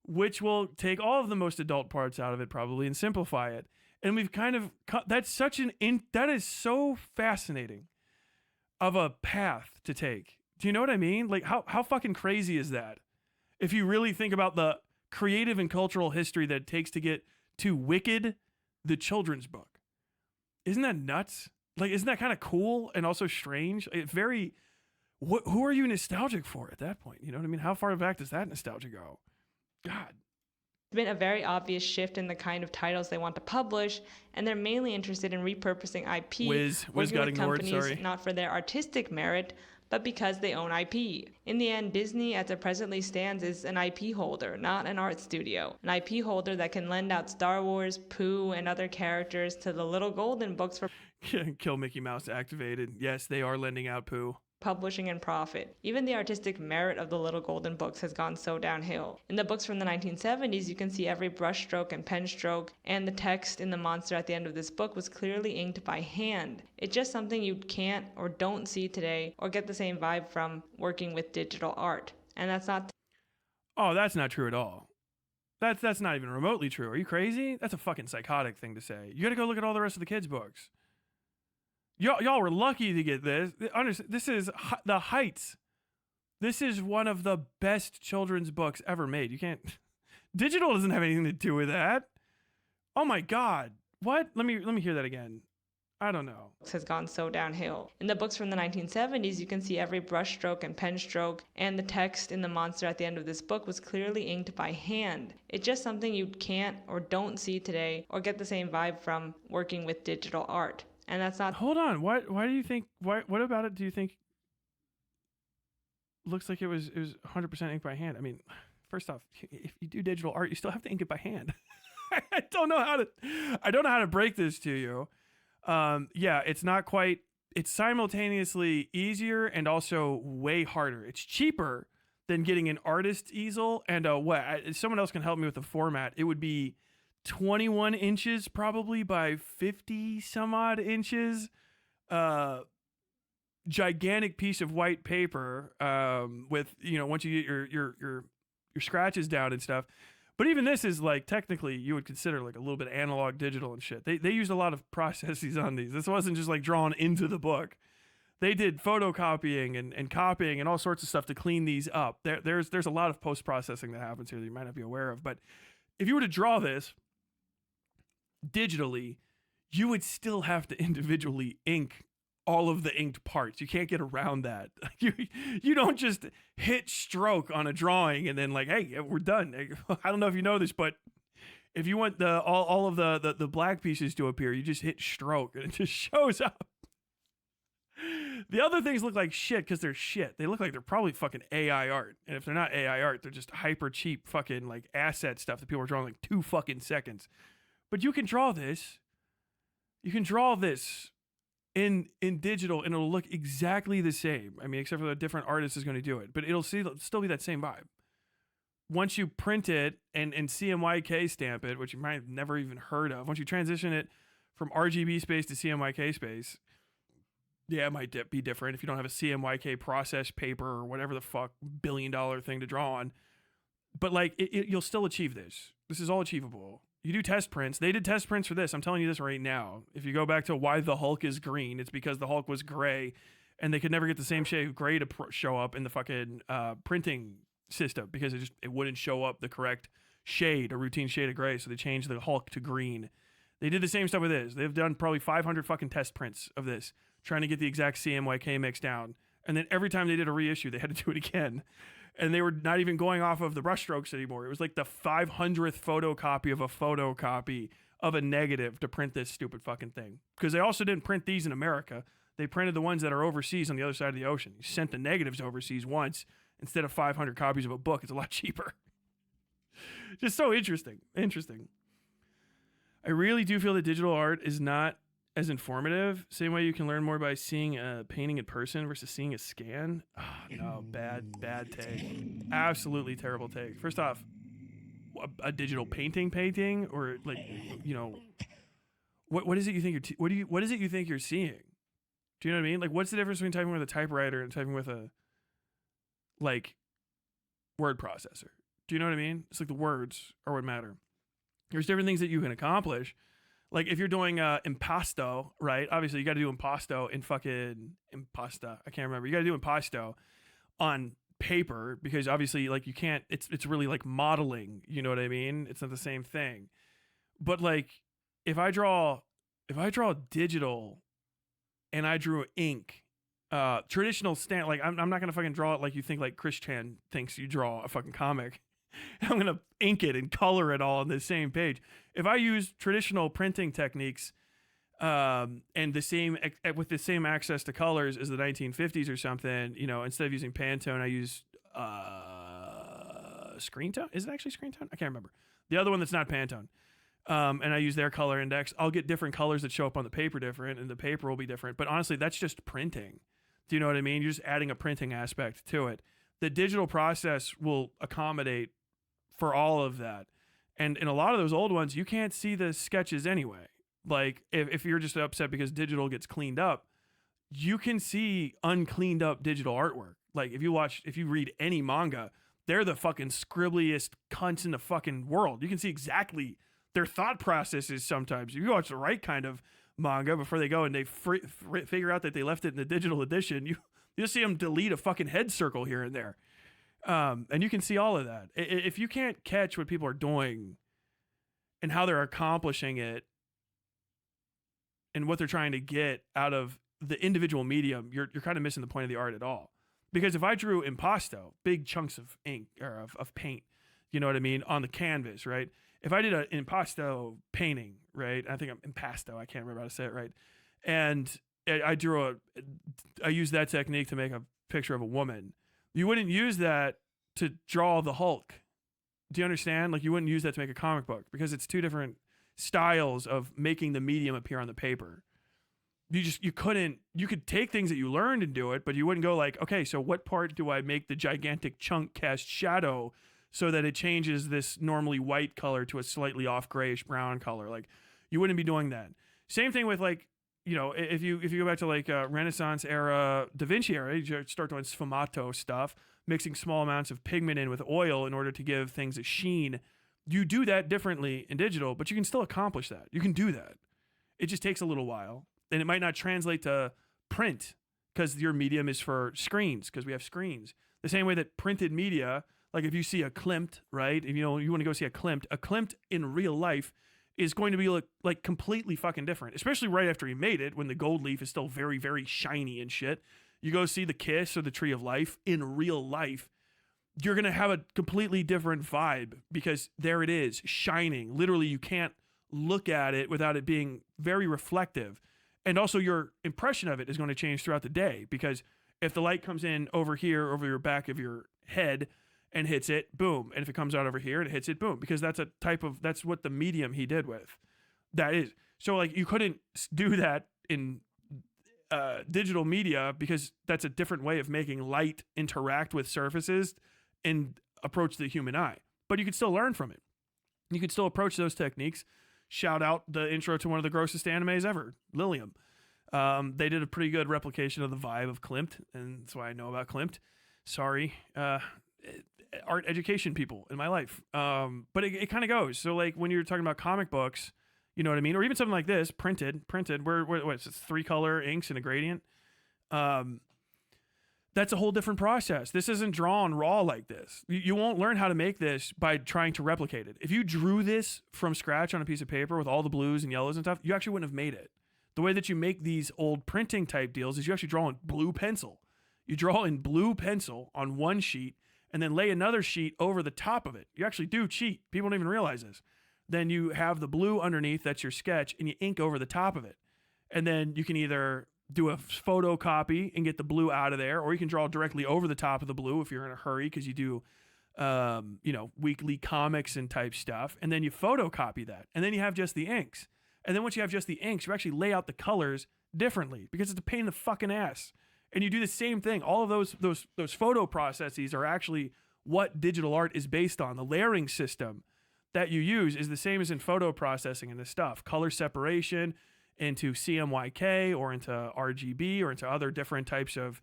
Speaker 1: which will take all of the most adult parts out of it probably and simplify it. And we've kind of, that is so fascinating of a path to take. Do you know what I mean? Like, how fucking crazy is that? If you really think about the creative and cultural history that it takes to get to Wicked, the children's book. Isn't that nuts? Like, isn't that kind of cool and also strange? It's very, who are you nostalgic for at that point? You know what I mean? How far back does that nostalgia go? God.
Speaker 5: It's been a very obvious shift in the kind of titles they want to publish, and they're mainly interested in repurposing IP,
Speaker 1: Wiz
Speaker 5: working
Speaker 1: got
Speaker 5: with
Speaker 1: ignored,
Speaker 5: companies
Speaker 1: sorry.
Speaker 5: not for their artistic merit, but because they own IP. In the end, Disney, as it presently stands, is an IP holder, not an art studio. An IP holder that can lend out Star Wars, Pooh, and other characters to the Little Golden Books for
Speaker 1: Kill Mickey Mouse activated. Yes, they are lending out Pooh.
Speaker 5: publishing and profit. Even the artistic merit of the Little Golden Books has gone so downhill. In the books from the 1970s, you can see every brushstroke and pen stroke, and the text in the monster at the end of this book was clearly inked by hand. It's just something you can't or don't see today or get the same vibe from working with digital art. And that's not
Speaker 1: Oh, that's not true at all. That's not even remotely true. Are you crazy? That's a fucking psychotic thing to say. You gotta go look at all the rest of the kids' books. Y'all were lucky to get this. This is the heights. This is one of the best children's books ever made. You can't. Digital doesn't have anything to do with that. Oh my God. What? Let me hear that again. I don't know.
Speaker 5: has gone so downhill. In the books from the 1970s, you can see every brushstroke and pen stroke, and the text in the monster at the end of this book was clearly inked by hand. It's just something you can't or don't see today or get the same vibe from working with digital art. And that's not.
Speaker 1: Hold on. Why do you think? What about it do you think looks like it was 100% inked by hand? I mean, first off, if you do digital art, you still have to ink it by hand. I don't know how to break this to you. Yeah, it's not quite. It's simultaneously easier and also way harder. It's cheaper than getting an artist's easel, and someone else can help me with the format. It would be 21 inches probably by 50 some odd inches. Gigantic piece of white paper with, once you get your scratches down and stuff. But even this is like technically you would consider like a little bit analog digital and shit. They used a lot of processes on these. This wasn't just like drawn into the book. They did photocopying and copying and all sorts of stuff to clean these up. There's a lot of post-processing that happens here that you might not be aware of. But if you were to draw this digitally, you would still have to individually ink all of the inked parts. You can't get around that. You don't just hit stroke on a drawing and then like, hey, we're done. I don't know if you know this, but if you want all of the black pieces to appear, you just hit stroke and it just shows up. The other things look like shit because they're shit. They look like they're probably fucking AI art. And if they're not AI art, they're just hyper cheap fucking like asset stuff that people are drawing like 2 fucking seconds. But you can draw this. You can draw this in digital, and it'll look exactly the same. I mean, except for the different artist is going to do it, but it'll still be that same vibe. Once you print it and CMYK stamp it, which you might have never even heard of, once you transition it from RGB space to CMYK space, yeah, it might be different if you don't have a CMYK process paper or whatever the fuck $1 billion thing to draw on. But like, you'll still achieve this. This is all achievable. You do test prints. They did test prints for this. I'm telling you this right now. If you go back to why the Hulk is green, it's because the Hulk was gray, and they could never get the same shade of gray to show up in the fucking printing system because it wouldn't show up the correct shade, a routine shade of gray. So they changed the Hulk to green. They did the same stuff with this. They've done probably 500 fucking test prints of this, trying to get the exact CMYK mix down. And then every time they did a reissue, they had to do it again. And they were not even going off of the brushstrokes anymore. It was like the 500th photocopy of a photocopy of a negative to print this stupid fucking thing. Because they also didn't print these in America. They printed the ones that are overseas on the other side of the ocean. You sent the negatives overseas once instead of 500 copies of a book. It's a lot cheaper. Just so interesting. Interesting. I really do feel that digital art is not as informative. Same way you can learn more by seeing a painting in person versus seeing a scan. Oh, no, bad take. Absolutely terrible take. First off, a digital painting, or like, you know, what is it you think what is it you think you're seeing? Do you know what I mean? Like, what's the difference between typing with a typewriter and typing with a like word processor? Do you know what I mean? It's like the words are what matter. There's different things that you can accomplish. Like if you're doing impasto, right? Obviously you got to do impasto in fucking impasta. I can't remember. You got to do impasto on paper because obviously like you can't. It's really like modeling. You know what I mean? It's not the same thing. But like if I draw digital, and I drew ink, traditional stamp. Like I'm not gonna fucking draw it like you think like Chris Chan thinks you draw a fucking comic. I'm going to ink it and color it all on the same page. If I use traditional printing techniques and with the same access to colors as the 1950s or something, you know, instead of using Pantone, I use screen tone. Is it actually screen tone? I can't remember. The other one that's not Pantone. And I use their color index. I'll get different colors that show up on the paper different, and the paper will be different. But honestly, that's just printing. Do you know what I mean? You're just adding a printing aspect to it. The digital process will accommodate for all of that. And in a lot of those old ones, you can't see the sketches anyway. Like if you're just upset because digital gets cleaned up, you can see uncleaned up digital artwork. Like if you read any manga, they're the fucking scribbliest cunts in the fucking world. You can see exactly their thought processes sometimes. If you watch the right kind of manga before they go and they figure out that they left it in the digital edition, you'll see them delete a fucking head circle here and there. And you can see all of that. If you can't catch what people are doing and how they're accomplishing it and what they're trying to get out of the individual medium, you're kind of missing the point of the art at all. Because if I drew impasto, big chunks of ink or of paint, you know what I mean, on the canvas, right? If I did an impasto painting, right? I think I'm impasto. I can't remember how to say it right. And I used that technique to make a picture of a woman. You wouldn't use that to draw the Hulk. Do you understand? Like you wouldn't use that to make a comic book because it's two different styles of making the medium appear on the paper. You could take things that you learned and do it, but you wouldn't go like, okay, so what part do I make the gigantic chunk cast shadow so that it changes this normally white color to a slightly off grayish brown color? Like you wouldn't be doing that. Same thing with like, you know, if you go back to like Renaissance era, Da Vinci era, you start doing sfumato stuff, mixing small amounts of pigment in with oil in order to give things a sheen. You do that differently in digital, but you can still accomplish that. You can do that. It just takes a little while, and it might not translate to print because your medium is for screens because we have screens. The same way that printed media, like if you see a Klimt, right? If you want to go see a Klimt in real life is going to be like completely fucking different, especially right after he made it when the gold leaf is still very, very shiny and shit. You go see the Kiss or the Tree of Life in real life, you're going to have a completely different vibe because there it is, shining. Literally, you can't look at it without it being very reflective. And also your impression of it is going to change throughout the day because if the light comes in over here, over your back of your head, and hits it, boom. And if it comes out over here and it hits it, boom. Because that's what the medium he did with. That is. So like you couldn't do that in digital media because that's a different way of making light interact with surfaces and approach the human eye. But you could still learn from it. You could still approach those techniques. Shout out the intro to one of the grossest animes ever, Lilium. They did a pretty good replication of the vibe of Klimt, and that's why I know about Klimt. Sorry, art education people in my life. But it kind of goes. So like when you're talking about comic books, you know what I mean? Or even something like this, printed, where it's 3-color inks and a gradient. That's a whole different process. This isn't drawn raw like this. You won't learn how to make this by trying to replicate it. If you drew this from scratch on a piece of paper with all the blues and yellows and stuff, you actually wouldn't have made it. The way that you make these old printing type deals is you actually draw in blue pencil. You draw in blue pencil on one sheet and then lay another sheet over the top of it. You actually do cheat. People don't even realize this. Then you have the blue underneath, that's your sketch, and you ink over the top of it. And then you can either do a photocopy and get the blue out of there, or you can draw directly over the top of the blue if you're in a hurry because you do, weekly comics and type stuff. And then you photocopy that. And then you have just the inks. And then once you have just the inks, you actually lay out the colors differently because it's a pain in the fucking ass. And you do the same thing. All of those photo processes are actually what digital art is based on. The layering system that you use is the same as in photo processing and this stuff. Color separation into CMYK or into RGB or into other different types of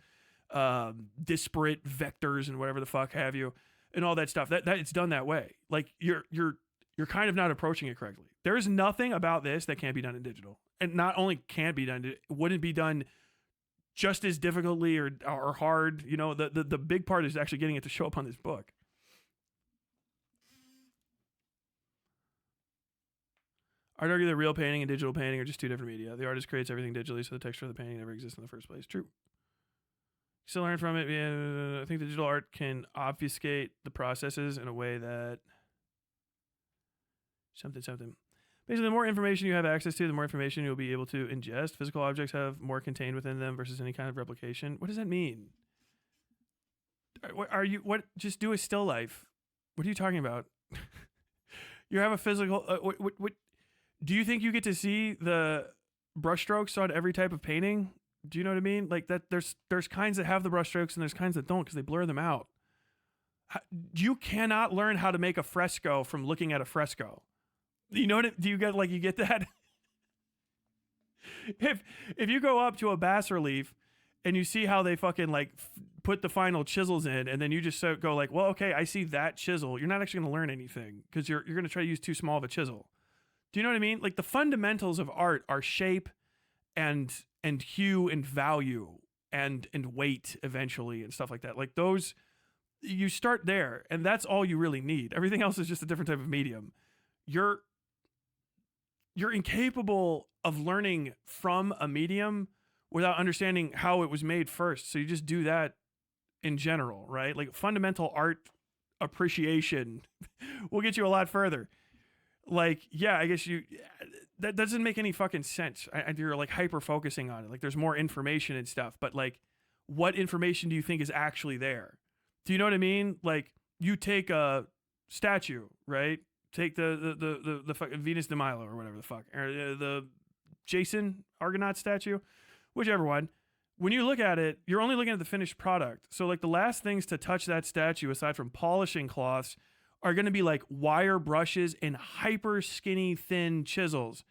Speaker 1: disparate vectors and whatever the fuck have you, and all that stuff. That it's done that way. Like you're kind of not approaching it correctly. There is nothing about this that can't be done in digital, and not only can't be done, it wouldn't be done just as difficultly or hard. You know, the big part is actually getting it to show up on this book. I'd argue that real painting and digital painting are just two different media. The artist creates everything digitally, so the texture of the painting never exists in the first place. True. Still learn from it. Yeah, I think the digital art can obfuscate the processes in a way that something. Basically, the more information you have access to, the more information you'll be able to ingest. Physical objects have more contained within them versus any kind of replication. What does that mean? What? Just do a still life. What are you talking about? You have a physical. What? Do you think you get to see the brushstrokes on every type of painting? Do you know what I mean? Like that. There's kinds that have the brushstrokes and there's kinds that don't because they blur them out. You cannot learn how to make a fresco from looking at a fresco. You know what? Do you get that? If you go up to a bas relief and you see how they fucking put the final chisels in, and then you just go like, well, okay, I see that chisel. You're not actually going to learn anything because you're going to try to use too small of a chisel. Do you know what I mean? Like the fundamentals of art are shape and hue and value and weight eventually and stuff like that. Like those, you start there and that's all you really need. Everything else is just a different type of medium. You're incapable of learning from a medium without understanding how it was made first. So you just do that in general, right? Like fundamental art appreciation will get you a lot further. Like, yeah, I guess that doesn't make any fucking sense. You're like hyper focusing on it. Like there's more information and stuff, but like what information do you think is actually there? Do you know what I mean? Like you take a statue, right? Take the fucking Venus de Milo or whatever the fuck, or the Jason Argonaut statue, whichever one. When you look at it, you're only looking at the finished product. So like the last things to touch that statue aside from polishing cloths are going to be like wire brushes and hyper skinny thin chisels.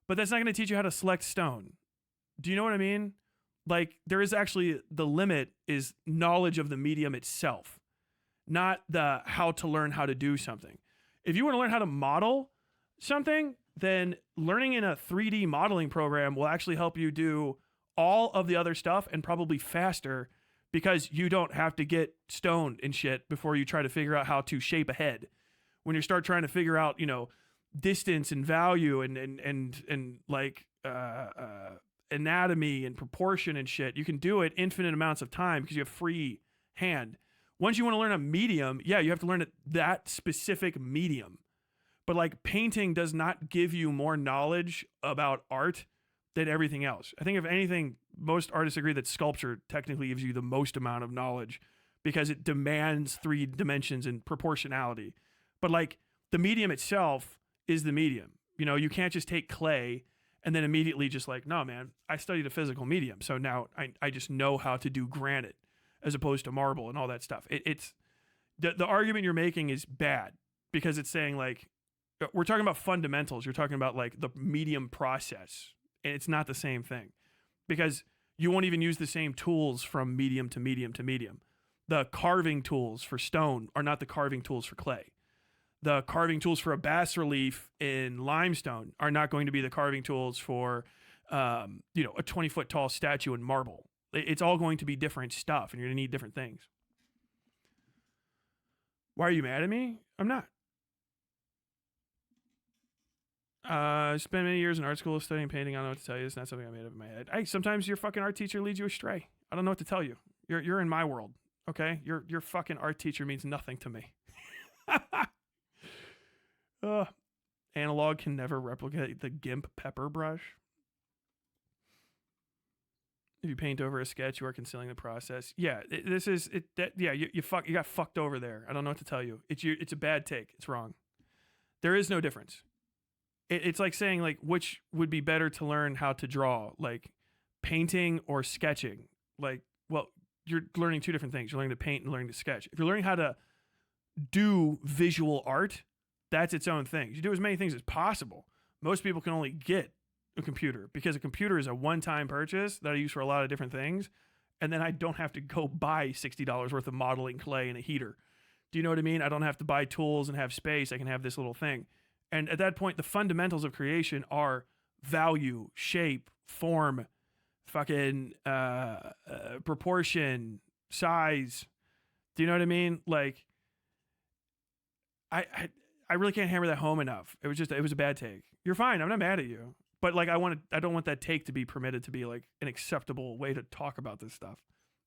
Speaker 1: But that's not going to teach you how to select stone. Do you know what I mean? Like there is actually, the limit is knowledge of the medium itself, not the how to learn how to do something. If you want to learn how to model something, then learning in a 3D modeling program will actually help you do all of the other stuff and probably faster, because you don't have to get stoned and shit before you try to figure out how to shape a head. When you start trying to figure out, distance and value and anatomy and proportion and shit, you can do it infinite amounts of time because you have free hand. Once you want to learn a medium, yeah, you have to learn that specific medium. But like painting does not give you more knowledge about art than everything else. I think if anything, most artists agree that sculpture technically gives you the most amount of knowledge because it demands 3 dimensions and proportionality. But like the medium itself is the medium. You can't just take clay and then immediately just like, no, man, I studied a physical medium. So now I just know how to do granite as opposed to marble and all that stuff. It's the argument you're making is bad because it's saying like, we're talking about fundamentals. You're talking about like the medium process, and it's not the same thing because you won't even use the same tools from medium to medium to medium. The carving tools for stone are not the carving tools for clay. The carving tools for a bas relief in limestone are not going to be the carving tools for, a 20-foot tall statue in marble. It's all going to be different stuff, and you're going to need different things. Why are you mad at me? I'm not. I spent many years in art school studying painting. I don't know what to tell you. It's not something I made up in my head. Sometimes your fucking art teacher leads you astray. I don't know what to tell you. You're in my world, okay? Your fucking art teacher means nothing to me. Analog can never replicate the GIMP pepper brush. If you paint over a sketch, you are concealing the process. Yeah, you got fucked over there. I don't know what to tell you. It's a bad take. It's wrong. There is no difference. It's like saying like which would be better to learn how to draw, like painting or sketching. Like, well, you're learning two different things. You're learning to paint and learning to sketch. If you're learning how to do visual art, that's its own thing. You do as many things as possible. Most people can only get a computer because a computer is a one-time purchase that I use for a lot of different things. And then I don't have to go buy $60 worth of modeling clay and a heater. Do you know what I mean? I don't have to buy tools and have space. I can have this little thing. And at that point, the fundamentals of creation are value, shape, form, fucking proportion, size. Do you know what I mean? Like, I really can't hammer that home enough. It was a bad take. You're fine. I'm not mad at you. But like, I don't want that take to be permitted to be like an acceptable way to talk about this stuff.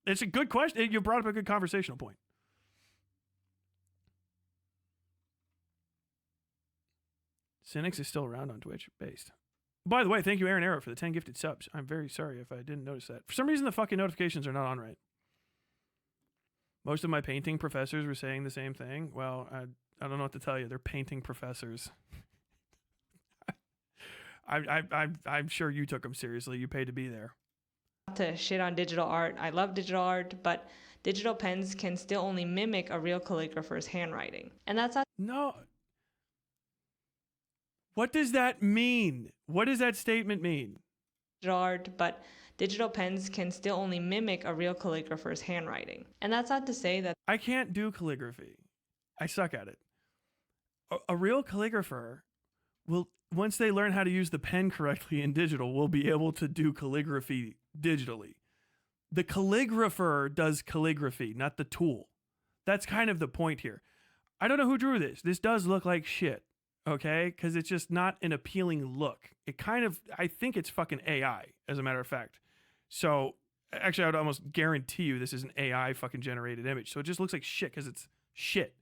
Speaker 1: It's a good question. You brought up a good conversational point. Cynics is still around on Twitch, based. By the way, thank you, Aaron Arrow, for the 10 gifted subs. I'm very sorry if I didn't notice that. For some reason, the fucking notifications are not on right. Most of my painting professors were saying the same thing. Well, I don't know what to tell you. They're painting professors. I'm sure you took them seriously. You paid to be there.
Speaker 5: To shit on digital art. I love digital art, but digital pens can still only mimic a real calligrapher's handwriting. And that's not...
Speaker 1: No. What does that mean? What does that statement mean?
Speaker 5: Digital art, but digital pens can still only mimic a real calligrapher's handwriting. And that's not to say that...
Speaker 1: I can't do calligraphy. I suck at it. A real calligrapher will, once they learn how to use the pen correctly in digital, will be able to do calligraphy digitally. The calligrapher does calligraphy, not the tool. That's kind of the point here. I don't know who drew this. This does look like shit. Okay, because it's just not an appealing look. I think it's fucking AI, as a matter of fact. So, actually, I would almost guarantee you this is an AI fucking generated image. So it just looks like shit because it's shit.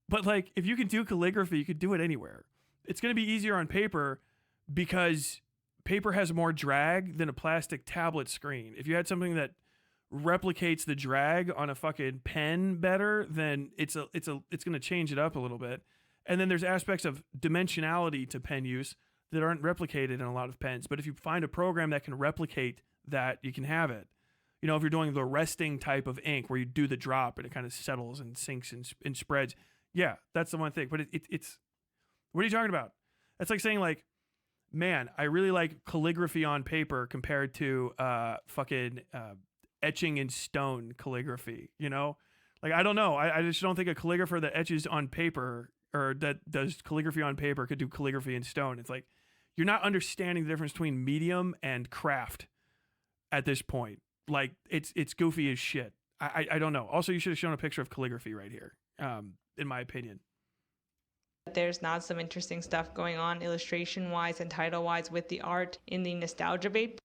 Speaker 1: But like, if you can do calligraphy, you could do it anywhere. It's going to be easier on paper because paper has more drag than a plastic tablet screen. If you had something that replicates the drag on a fucking pen better, then it's going to change it up a little bit. And then there's aspects of dimensionality to pen use that aren't replicated in a lot of pens. But if you find a program that can replicate that, you can have it. You know, if you're doing the resting type of ink where you do the drop and it kind of settles and sinks and spreads, yeah, that's the one thing. But it's what are you talking about? That's like saying like, man, I really like calligraphy on paper compared to etching in stone calligraphy, you know? Like, I don't know. I just don't think a calligrapher that etches on paper or that does calligraphy on paper could do calligraphy in stone. It's like, you're not understanding the difference between medium and craft at this point. Like, it's goofy as shit. I don't know. Also, you should have shown a picture of calligraphy right here, in my opinion.
Speaker 5: There's not some interesting stuff going on illustration-wise and title-wise with the art in the nostalgia vape.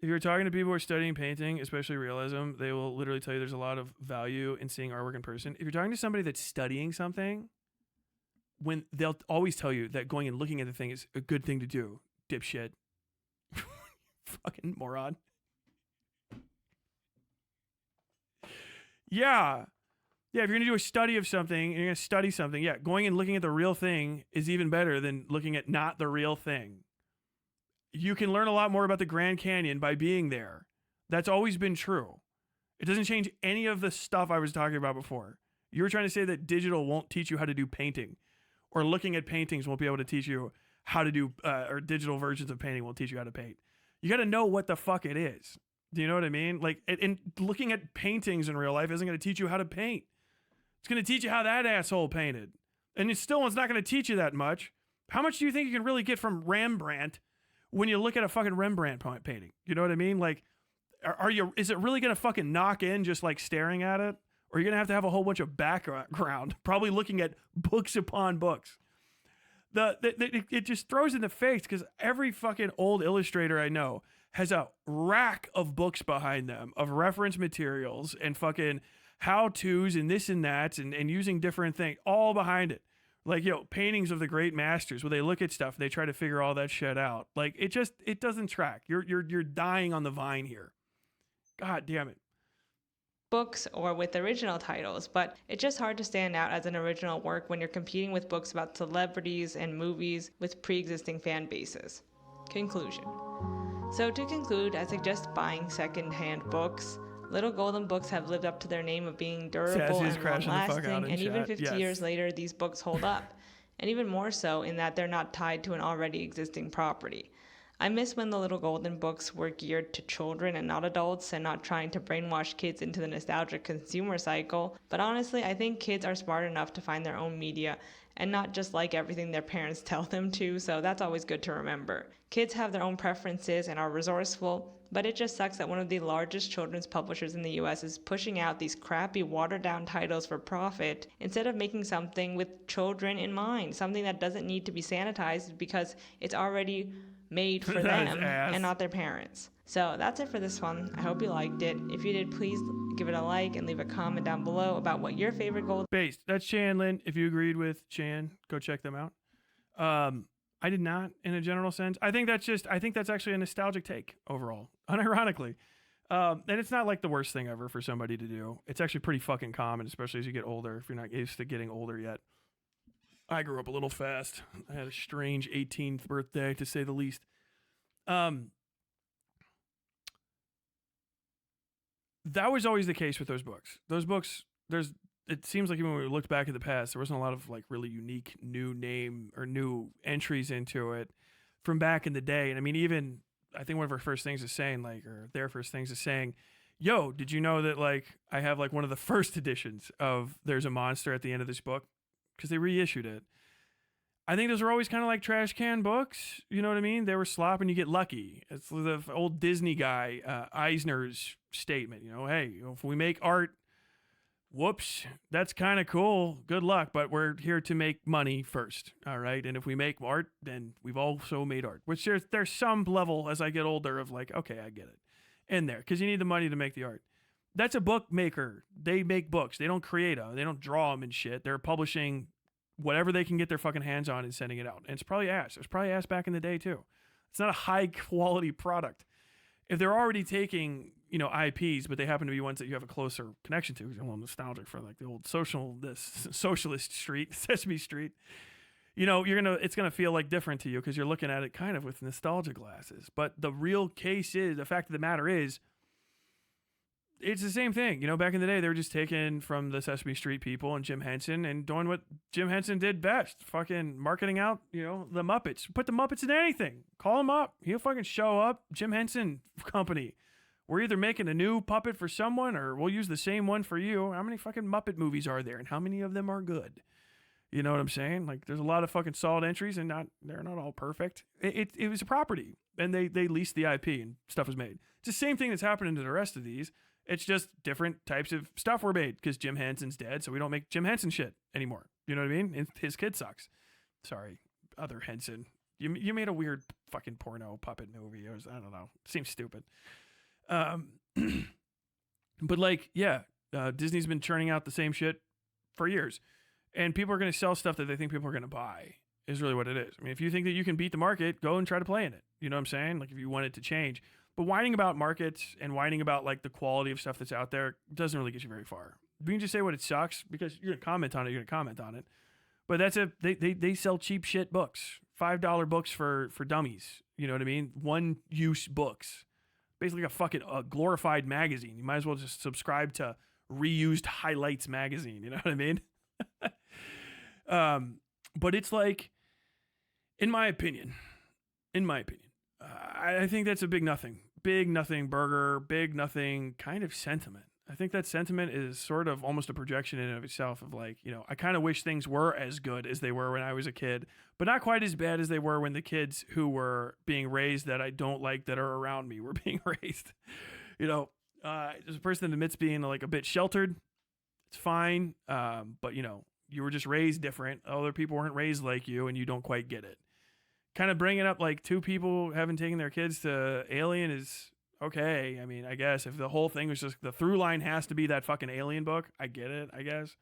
Speaker 1: If you're talking to people who are studying painting, especially realism, they will literally tell you there's a lot of value in seeing artwork in person. If you're talking to somebody that's studying something, when they'll always tell you that going and looking at the thing is a good thing to do, dipshit. Fucking moron. Yeah. Yeah, if you're going to do a study of something, and you're going to study something, yeah, going and looking at the real thing is even better than looking at not the real thing. You can learn a lot more about the Grand Canyon by being there. That's always been true. It doesn't change any of the stuff I was talking about before. You were trying to say that digital won't teach you how to do painting, or looking at paintings won't be able to teach you how to do, or digital versions of painting won't teach you how to paint. You got to know what the fuck it is. Do you know what I mean? Like, and looking at paintings in real life isn't going to teach you how to paint. It's going to teach you how that asshole painted. And it's not going to teach you that much. How much do you think you can really get from Rembrandt when you look at a fucking Rembrandt painting? You know what I mean? Like, is it really going to fucking knock in just like staring at it? Or are you going to have a whole bunch of background, probably looking at books upon books? It just throws in the face because every fucking old illustrator I know has a rack of books behind them of reference materials and fucking how-tos and this and that and using different things all behind it. Like, paintings of the great masters where they look at stuff, they try to figure all that shit out. Like, it doesn't track. You're dying on the vine here. God damn it.
Speaker 5: Books or with original titles, but it's just hard to stand out as an original work when you're competing with books about celebrities and movies with pre-existing fan bases. Conclusion. So to conclude, I suggest buying second-hand books. Little Golden Books have lived up to their name of being durable and long-lasting, and even 50 years later, these books hold up. And even more so in that they're not tied to an already existing property. I miss when the Little Golden Books were geared to children and not adults and not trying to brainwash kids into the nostalgic consumer cycle. But honestly, I think kids are smart enough to find their own media and not just like everything their parents tell them to, so that's always good to remember. Kids have their own preferences and are resourceful, but it just sucks that one of the largest children's publishers in the US is pushing out these crappy, watered-down titles for profit instead of making something with children in mind, something that doesn't need to be sanitized because it's already made for them and not their parents. So that's it for this one. I hope you liked it. If you did, please give it a like and leave a comment down below about what your favorite gold
Speaker 1: based. That's Cheyenne Lin. If you agreed with Cheyenne, go check them out. I did not, in a general sense. I think that's actually a nostalgic take overall, unironically. And it's not like the worst thing ever for somebody to do. It's actually pretty fucking common, especially as you get older, if you're not used to getting older yet. I grew up a little fast. I had a strange 18th birthday, to say the least. That was always the case with those books. Those books, it seems like even when we looked back at the past, there wasn't a lot of like really unique new name or new entries into it from back in the day. And I mean, even I think one of our first things is saying their first things is saying, yo, did you know that like I have like one of the first editions of There's a Monster at the end of this book? Because they reissued it. I think those were always kind of like trash can books. You know what I mean? They were slop and you get lucky. It's the old Disney guy, Eisner's statement, hey, if we make art, whoops, that's kind of cool. Good luck, but we're here to make money first. All right. And if we make art, then we've also made art, which there's some level as I get older of like, okay, I get it in there because you need the money to make the art. That's a bookmaker. They make books. They don't create them. They don't draw them and shit. They're publishing whatever they can get their fucking hands on and sending it out. And it's probably ass. It was probably ass back in the day too. It's not a high quality product. If they're already taking, IPs, but they happen to be ones that you have a closer connection to, you're a little nostalgic for like the old socialist street, Sesame Street, it's going to feel like different to you because you're looking at it kind of with nostalgia glasses. But the real case is, the fact of the matter is, it's the same thing. Back in the day, they were just taking from the Sesame Street people and Jim Henson and doing what Jim Henson did best. Fucking marketing out, the Muppets. Put the Muppets in anything. Call him up. He'll fucking show up. Jim Henson Company. We're either making a new puppet for someone or we'll use the same one for you. How many fucking Muppet movies are there and how many of them are good? You know what I'm saying? Like, there's a lot of fucking solid entries and they're not all perfect. It was a property and they leased the IP and stuff was made. It's the same thing that's happening to the rest of these. It's just different types of stuff were made because Jim Henson's dead, so we don't make Jim Henson shit anymore. You know what I mean? And his kid sucks. Sorry, other Henson. You made a weird fucking porno puppet movie. I don't know. Seems stupid. But like, yeah, Disney's been churning out the same shit for years, and people are going to sell stuff that they think people are going to buy. Is really what it is. I mean, if you think that you can beat the market, go and try to play in it. You know what I'm saying? Like, if you want it to change. But whining about markets and whining about like the quality of stuff that's out there doesn't really get you very far. You can just say what it sucks because you're gonna comment on it. But they sell cheap shit books, $5 books for dummies. You know what I mean? One-use books. Basically a fucking glorified magazine. You might as well just subscribe to Reused Highlights magazine. You know what I mean? But it's like, in my opinion, I think that's a big nothing burger, big nothing kind of sentiment. I think that sentiment is sort of almost a projection in and of itself of like, you know, I kind of wish things were as good as they were when I was a kid, but not quite as bad as they were when the kids who were being raised that I don't like that are around me were being raised. You know, as a person that admits being like a bit sheltered, it's fine. But you know, you were just raised different. Other people weren't raised like you and you don't quite get it. Kind of bringing up like two people haven't taken their kids to Alien is okay. I mean, I guess if the whole thing was just the through line has to be that fucking Alien book, I get it, I guess.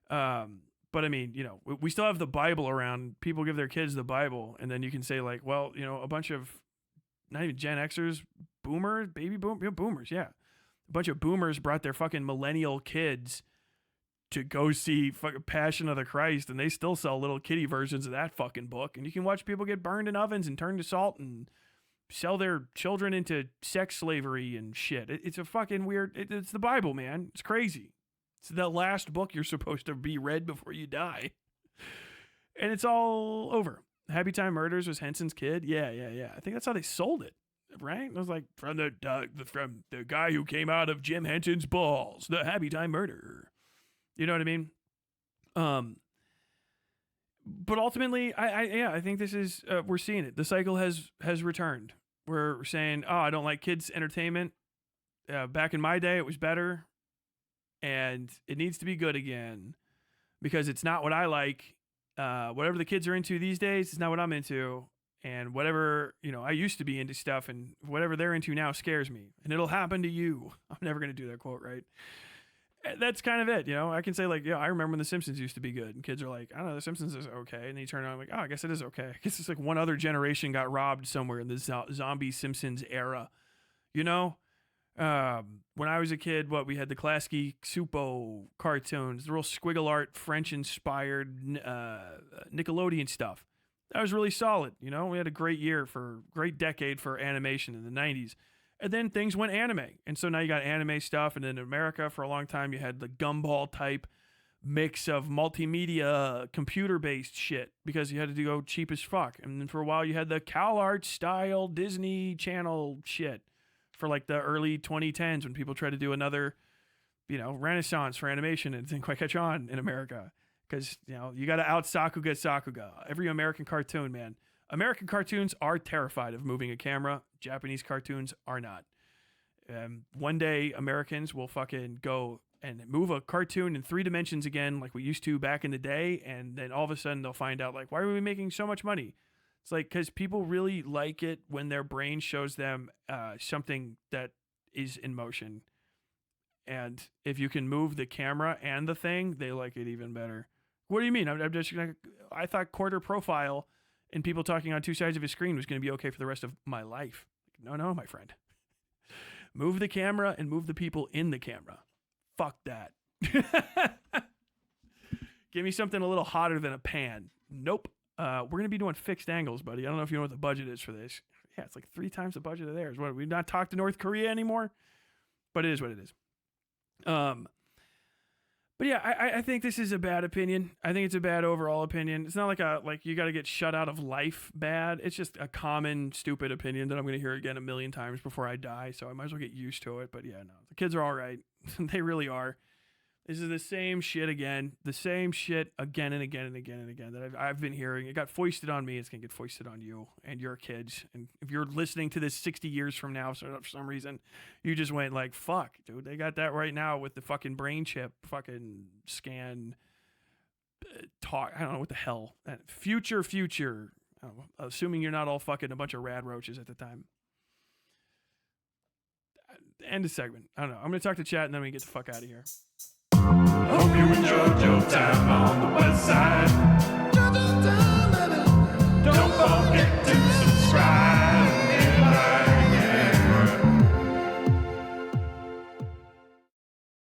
Speaker 1: But I mean, you know, we still have the Bible around. People give their kids the Bible, and then you can say like, well, you know, a bunch of not even Gen Xers, boomers, boomers, yeah. A bunch of boomers brought their fucking millennial kids to go see fucking Passion of the Christ, and they still sell little kiddie versions of that fucking book. And you can watch people get burned in ovens and turned to salt and sell their children into sex slavery and shit. It's a fucking weird... It's the Bible, man. It's crazy. It's the last book you're supposed to be read before you die. And it's all over. Happy Time Murders was Henson's kid. Yeah. I think that's how they sold it, right? It was like, from the guy who came out of Jim Henson's balls, the Happy Time Murderer. You know what I mean? But ultimately, I think this is, we're seeing it. The cycle has returned. We're saying, oh, I don't like kids' entertainment. Back in my day, it was better. And it needs to be good again. Because it's not what I like. Whatever the kids are into these days, it's not what I'm into. And whatever, you know, I used to be into stuff. And whatever they're into now scares me. And it'll happen to you. I'm never going to do that quote, right? That's kind of it, you know. I can say like, yeah, I remember when The Simpsons used to be good, and kids are like, I don't know, The Simpsons is okay, and then you turn on like, oh, I guess it is okay. I guess it's like one other generation got robbed somewhere in the zombie Simpsons era, you know. When I was a kid, we had the Klasky Supo cartoons, the real squiggle art, French inspired Nickelodeon stuff. That was really solid, you know. We had a great decade for animation in the 90s. And then things went anime. And so now you got anime stuff. And then in America, for a long time, you had the Gumball type mix of multimedia, computer-based shit because you had to go cheap as fuck. And then for a while, you had the CalArts style Disney Channel shit for like the early 2010s when people tried to do another, you know, renaissance for animation. And it didn't quite catch on in America because, you know, you got to out Sakuga Sakuga. Every American cartoon, man. American cartoons are terrified of moving a camera. Japanese cartoons are not. One day, Americans will fucking go and move a cartoon in 3 dimensions again like we used to back in the day, and then all of a sudden they'll find out, like, why are we making so much money? It's like, because people really like it when their brain shows them something that is in motion. And if you can move the camera and the thing, they like it even better. What do you mean? I'm just I thought quarter profile and people talking on 2 sides of a screen was going to be okay for the rest of my life. No, my friend. Move the camera and move the people in the camera. Fuck that. Give me something a little hotter than a pan. Nope. We're going to be doing fixed angles, buddy. I don't know if you know what the budget is for this. Yeah, it's like 3 times the budget of theirs. What, we've not talked to North Korea anymore? But it is what it is. But yeah, I think this is a bad opinion. I think it's a bad overall opinion. It's not like you got to get shut out of life bad. It's just a common stupid opinion that I'm going to hear again 1,000,000 times before I die. So I might as well get used to it. But yeah, no, the kids are all right. They really are. This is the same shit again. The same shit again and again and again and again that I've been hearing. It got foisted on me. It's going to get foisted on you and your kids. And if you're listening to this 60 years from now, so for some reason, you just went like, fuck, dude, they got that right now with the fucking brain chip, fucking scan, talk. I don't know what the hell. Future. I don't know, assuming you're not all fucking a bunch of rad roaches at the time. End of segment. I don't know. I'm going to talk to chat and then we get the fuck out of here.
Speaker 8: Hope you enjoyed your time on the Westside. Don't forget to